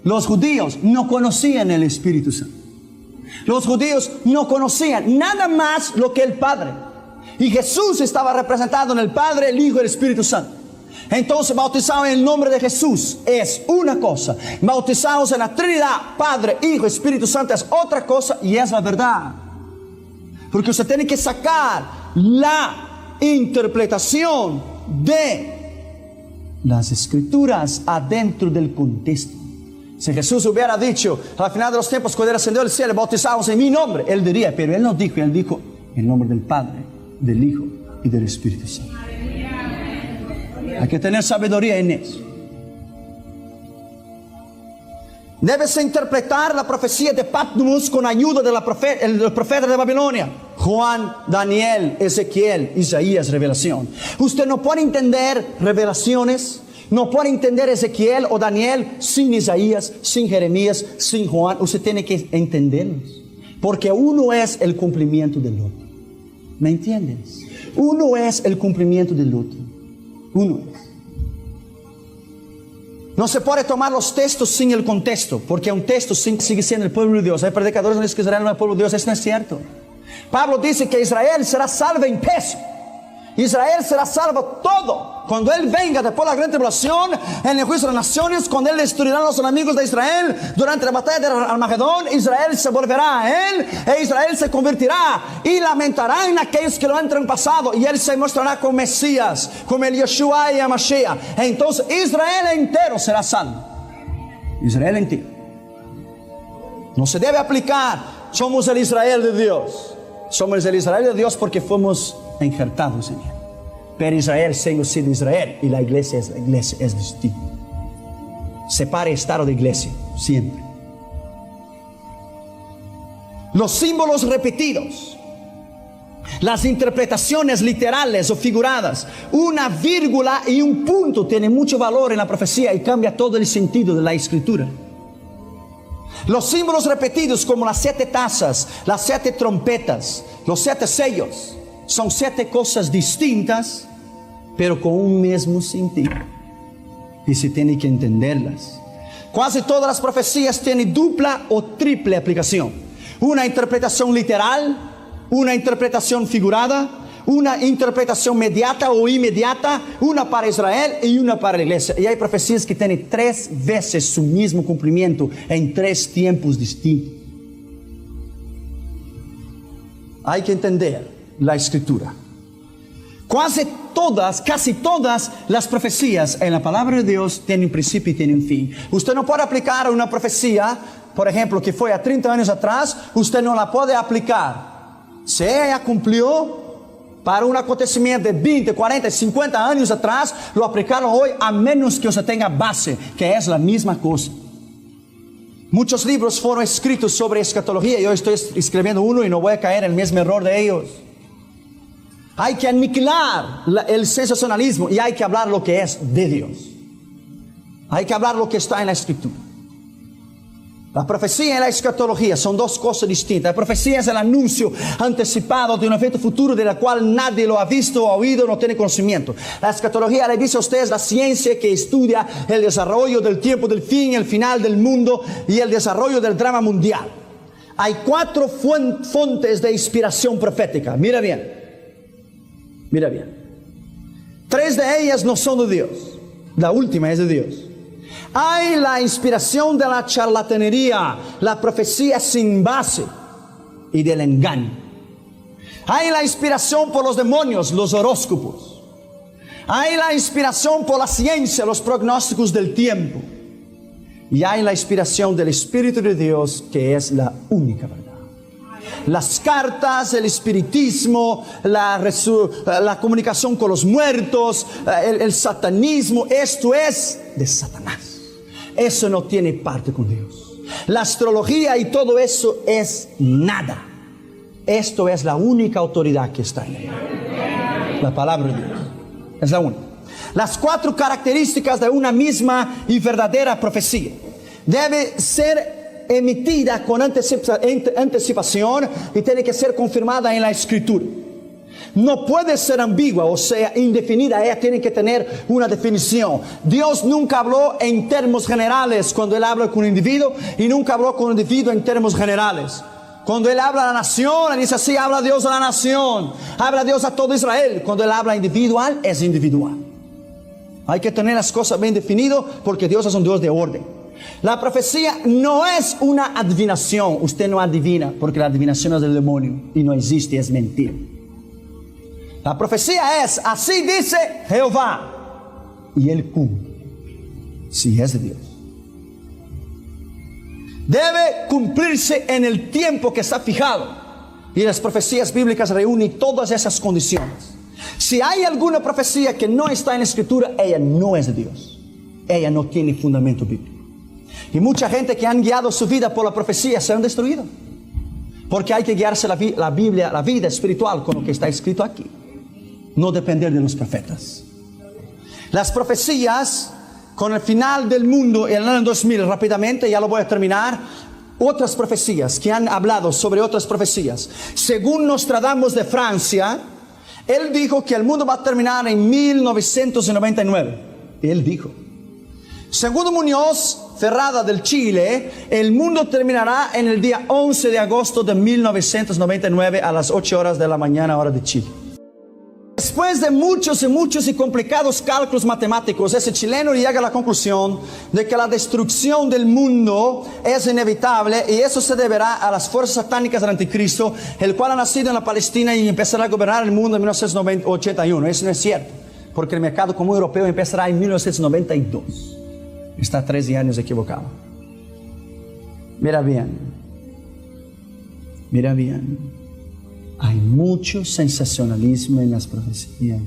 los judíos no conocían el Espíritu Santo. Los judíos no conocían nada más lo que el Padre. Y Jesús estaba representado en el Padre, el Hijo y el Espíritu Santo. Entonces, bautizados en el nombre de Jesús es una cosa. Bautizados en la Trinidad, Padre, Hijo, Espíritu Santo es otra cosa, y es la verdad. Porque usted tiene que sacar la interpretación de las Escrituras adentro del contexto. Si Jesús hubiera dicho al final de los tiempos, cuando él ascendió al cielo, bautizados en mi nombre, él diría, pero él no dijo, él dijo en nombre del Padre, del Hijo y del Espíritu Santo. Hay que tener sabiduría en eso. Debes interpretar la profecía de Patmos con ayuda del profeta de Babilonia. Juan, Daniel, Ezequiel, Isaías, revelación. Usted no puede entender revelaciones, no puede entender Ezequiel o Daniel sin Isaías, sin Jeremías, sin Juan. Usted tiene que entenderlos, porque uno es el cumplimiento del otro. ¿Me entiendes? Uno es el cumplimiento del otro. Uno es. No se puede tomar los textos sin el contexto, porque un texto sigue siendo el pueblo de Dios. Hay predicadores que dicen que Israel no es el pueblo de Dios. Eso no es cierto. Pablo dice que Israel será salvo en peso. Israel será salvo todo. Cuando Él venga después de la gran tribulación, en el juicio de las naciones, cuando Él destruirá a los enemigos de Israel, durante la batalla de Armagedón, Israel se volverá a Él, e Israel se convertirá y lamentará en aquellos que lo han traspasado, y Él se mostrará como Mesías, como el Yeshua y el Mashiach. Entonces Israel entero será salvo. Israel entero. No se debe aplicar, somos el Israel de Dios. Somos el Israel de Dios porque fuimos injertados en Él. Pero Israel sigue siendo Israel, y la iglesia, es distinta. Separe estado de iglesia, siempre. Los símbolos repetidos, las interpretaciones literales o figuradas, una vírgula y un punto tienen mucho valor en la profecía y cambia todo el sentido de la escritura. Los símbolos repetidos, como las 7 tazas, las 7 trompetas, los 7 sellos, son 7 cosas distintas, pero con un mismo sentido, y se tiene que entenderlas. Casi todas las profecías tienen dupla o triple aplicación: una interpretación literal, una interpretación figurada, una interpretación mediata o inmediata, una para Israel y una para la iglesia. Y hay profecías que tienen 3 veces su mismo cumplimiento en 3 tiempos distintos. Hay que entender la escritura. Casi todas las profecías en la palabra de Dios tienen un principio y tienen un fin. Usted no puede aplicar una profecía, por ejemplo, que fue a 30 años atrás, usted no la puede aplicar. Si ella cumplió para un acontecimiento de 20, 40, 50 años atrás, lo aplicaron hoy, a menos que usted tenga base, que es la misma cosa. Muchos libros fueron escritos sobre escatología, yo estoy escribiendo uno y no voy a caer en el mismo error de ellos. Hay que aniquilar el sensacionalismo y hay que hablar lo que es de Dios. Hay que hablar lo que está en la escritura. La profecía y la escatología son 2 cosas distintas. La profecía es el anuncio anticipado de un evento futuro de la cual nadie lo ha visto o oído, no tiene conocimiento. La escatología, le dice a ustedes, la ciencia que estudia el desarrollo del tiempo del fin, el final del mundo y el desarrollo del drama mundial. Hay 4 fuentes de inspiración profética. Mira bien. 3 de ellas no son de Dios. La última es de Dios. Hay la inspiración de la charlatanería, la profecía sin base y del engaño. Hay la inspiración por los demonios, los horóscopos. Hay la inspiración por la ciencia, los pronósticos del tiempo. Y hay la inspiración del Espíritu de Dios, que es la única verdad. Las cartas, el espiritismo, la comunicación con los muertos, el satanismo, esto es de Satanás. Eso no tiene parte con Dios. La astrología y todo eso es nada. Esto es la única autoridad que está en ella. La palabra de Dios es la única. Las 4 características de una misma y verdadera profecía: debe ser emitida con anticipación y tiene que ser confirmada en la escritura. No puede ser ambigua, o sea, indefinida. Ella tiene que tener una definición. Dios nunca habló en términos generales cuando Él habla con un individuo, y nunca habló con un individuo en términos generales. Cuando Él habla a la nación, Él dice así: habla Dios a la nación, habla Dios a todo Israel. Cuando Él habla individual, es individual. Hay que tener las cosas bien definidas, porque Dios es un Dios de orden. La profecía no es una adivinación. Usted no adivina, porque la adivinación es del demonio y no existe, es mentira. La profecía es: así dice Jehová, y Él cumple, si es de Dios. Debe cumplirse en el tiempo que está fijado, y las profecías bíblicas reúnen todas esas condiciones. Si hay alguna profecía que no está en la escritura, ella no es de Dios. Ella no tiene fundamento bíblico. Y mucha gente que han guiado su vida por la profecía se han destruido, porque hay que guiarse la Biblia, la vida espiritual, con lo que está escrito aquí, no depender de los profetas. Las profecías con el final del mundo en el año 2000, rápidamente, ya lo voy a terminar. Otras profecías que han hablado sobre otras profecías. Según Nostradamus de Francia, él dijo que el mundo va a terminar en 1999. Él dijo. Según Muñoz Ferrada del Chile, el mundo terminará en el día 11 de agosto de 1999 a las 8 horas de la mañana, hora de Chile. Después después de muchos y muchos y complicados cálculos matemáticos, ese chileno llega a la conclusión de que la destrucción del mundo es inevitable y eso se deberá a las fuerzas satánicas del anticristo, el cual ha nacido en la Palestina y empezará a gobernar el mundo en 1981. Eso no es cierto, porque el mercado común europeo empezará en 1992. Está 13 años equivocado. Mira bien, mira bien. Hay mucho sensacionalismo en las profecías.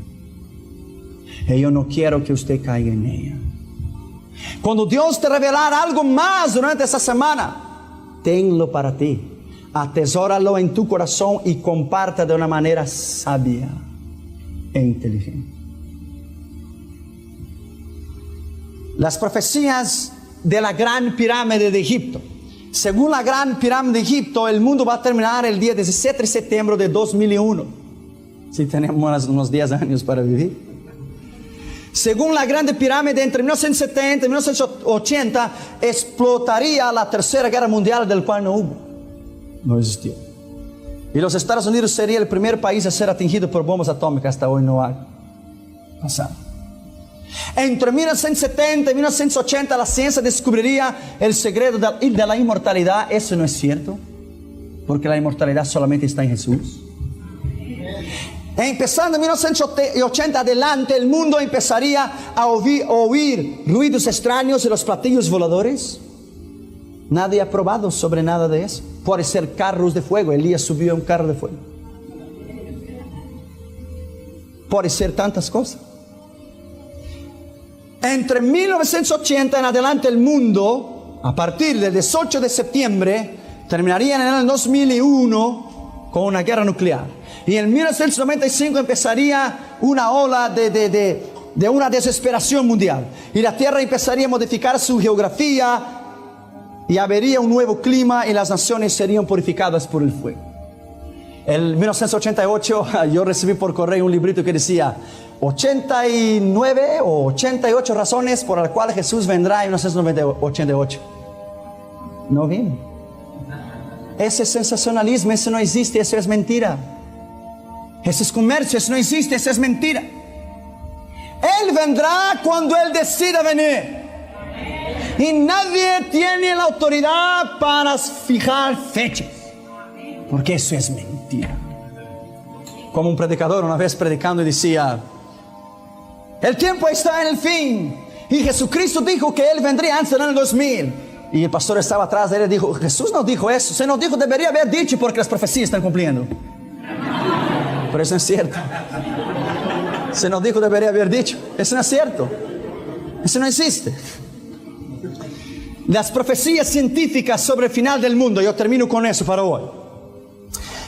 Y yo no quiero que usted caiga en ella. Cuando Dios te revelara algo más durante esta semana, tenlo para ti. Atesóralo en tu corazón y comparta de una manera sabia e inteligente. Las profecías de la gran pirámide de Egipto. Según la gran pirámide de Egipto, el mundo va a terminar el día 17 de septiembre de 2001. Si tenemos unos 10 años para vivir. Según la grande pirámide, entre 1970 y 1980 explotaría la tercera guerra mundial, del cual no hubo. No existió. Y los Estados Unidos sería el primer país a ser atingido por bombas atómicas. Hasta hoy no ha pasado. Entre 1970 y 1980 la ciencia descubriría el secreto de la inmortalidad. Eso no es cierto, porque la inmortalidad solamente está en Jesús. Empezando en 1980 adelante, el mundo empezaría a oír ruidos extraños de los platillos voladores. Nadie ha probado sobre nada de eso. Puede ser carros de fuego. Elías subió a un carro de fuego. Puede ser tantas cosas. Entre 1980 en adelante el mundo, a partir del 18 de septiembre, terminaría en el 2001 con una guerra nuclear. Y en 1995 empezaría una ola de una desesperación mundial. Y la Tierra empezaría a modificar su geografía y habría un nuevo clima y las naciones serían purificadas por el fuego. En 1988 yo recibí por correo un librito que decía 89 o 88 razones por las cuales Jesús vendrá en 1988. No vino. Ese sensacionalismo, eso no existe, eso es mentira. Ese es comercio, eso no existe, eso es mentira. Él vendrá cuando Él decida venir. Y nadie tiene la autoridad para fijar fechas, porque eso es mentira. Como un predicador una vez predicando y decía: el tiempo está en el fin y Jesucristo dijo que Él vendría antes del año 2000. Y el pastor estaba atrás de él y dijo: Jesús no dijo eso, se nos dijo, debería haber dicho, porque las profecías están cumpliendo. Pero eso no es cierto. Se nos dijo, debería haber dicho. Eso no es cierto. Eso no existe. Las profecías científicas sobre el final del mundo, yo termino con eso para hoy.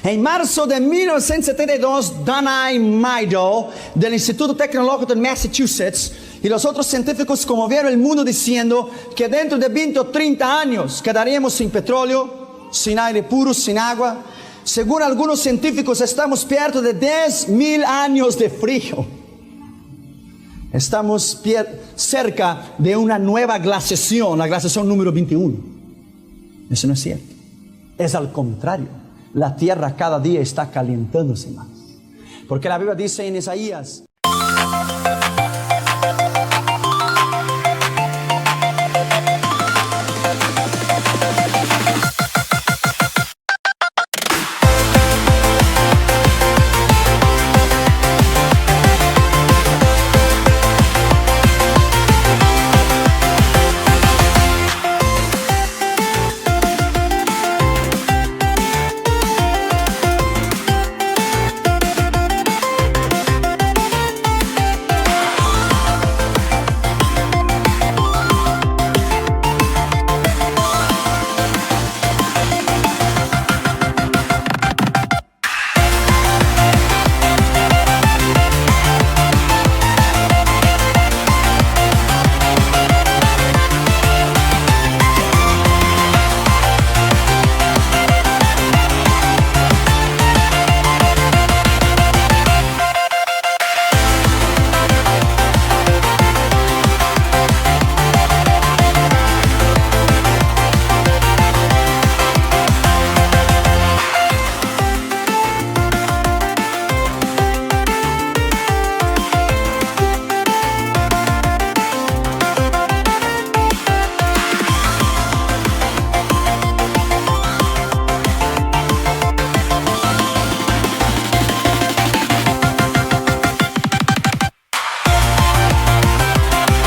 En marzo de 1972, Danai Maido, del Instituto Tecnológico de Massachusetts, y los otros científicos conmovieron el mundo diciendo que dentro de 20 o 30 años quedaríamos sin petróleo, sin aire puro, sin agua. Según algunos científicos, estamos perto de 10.000 años de frío. Estamos cerca de una nueva glaciación, la glaciación número 21. Eso no es cierto. Es al contrario. La tierra cada día está calentándose más. Porque la Biblia dice en Isaías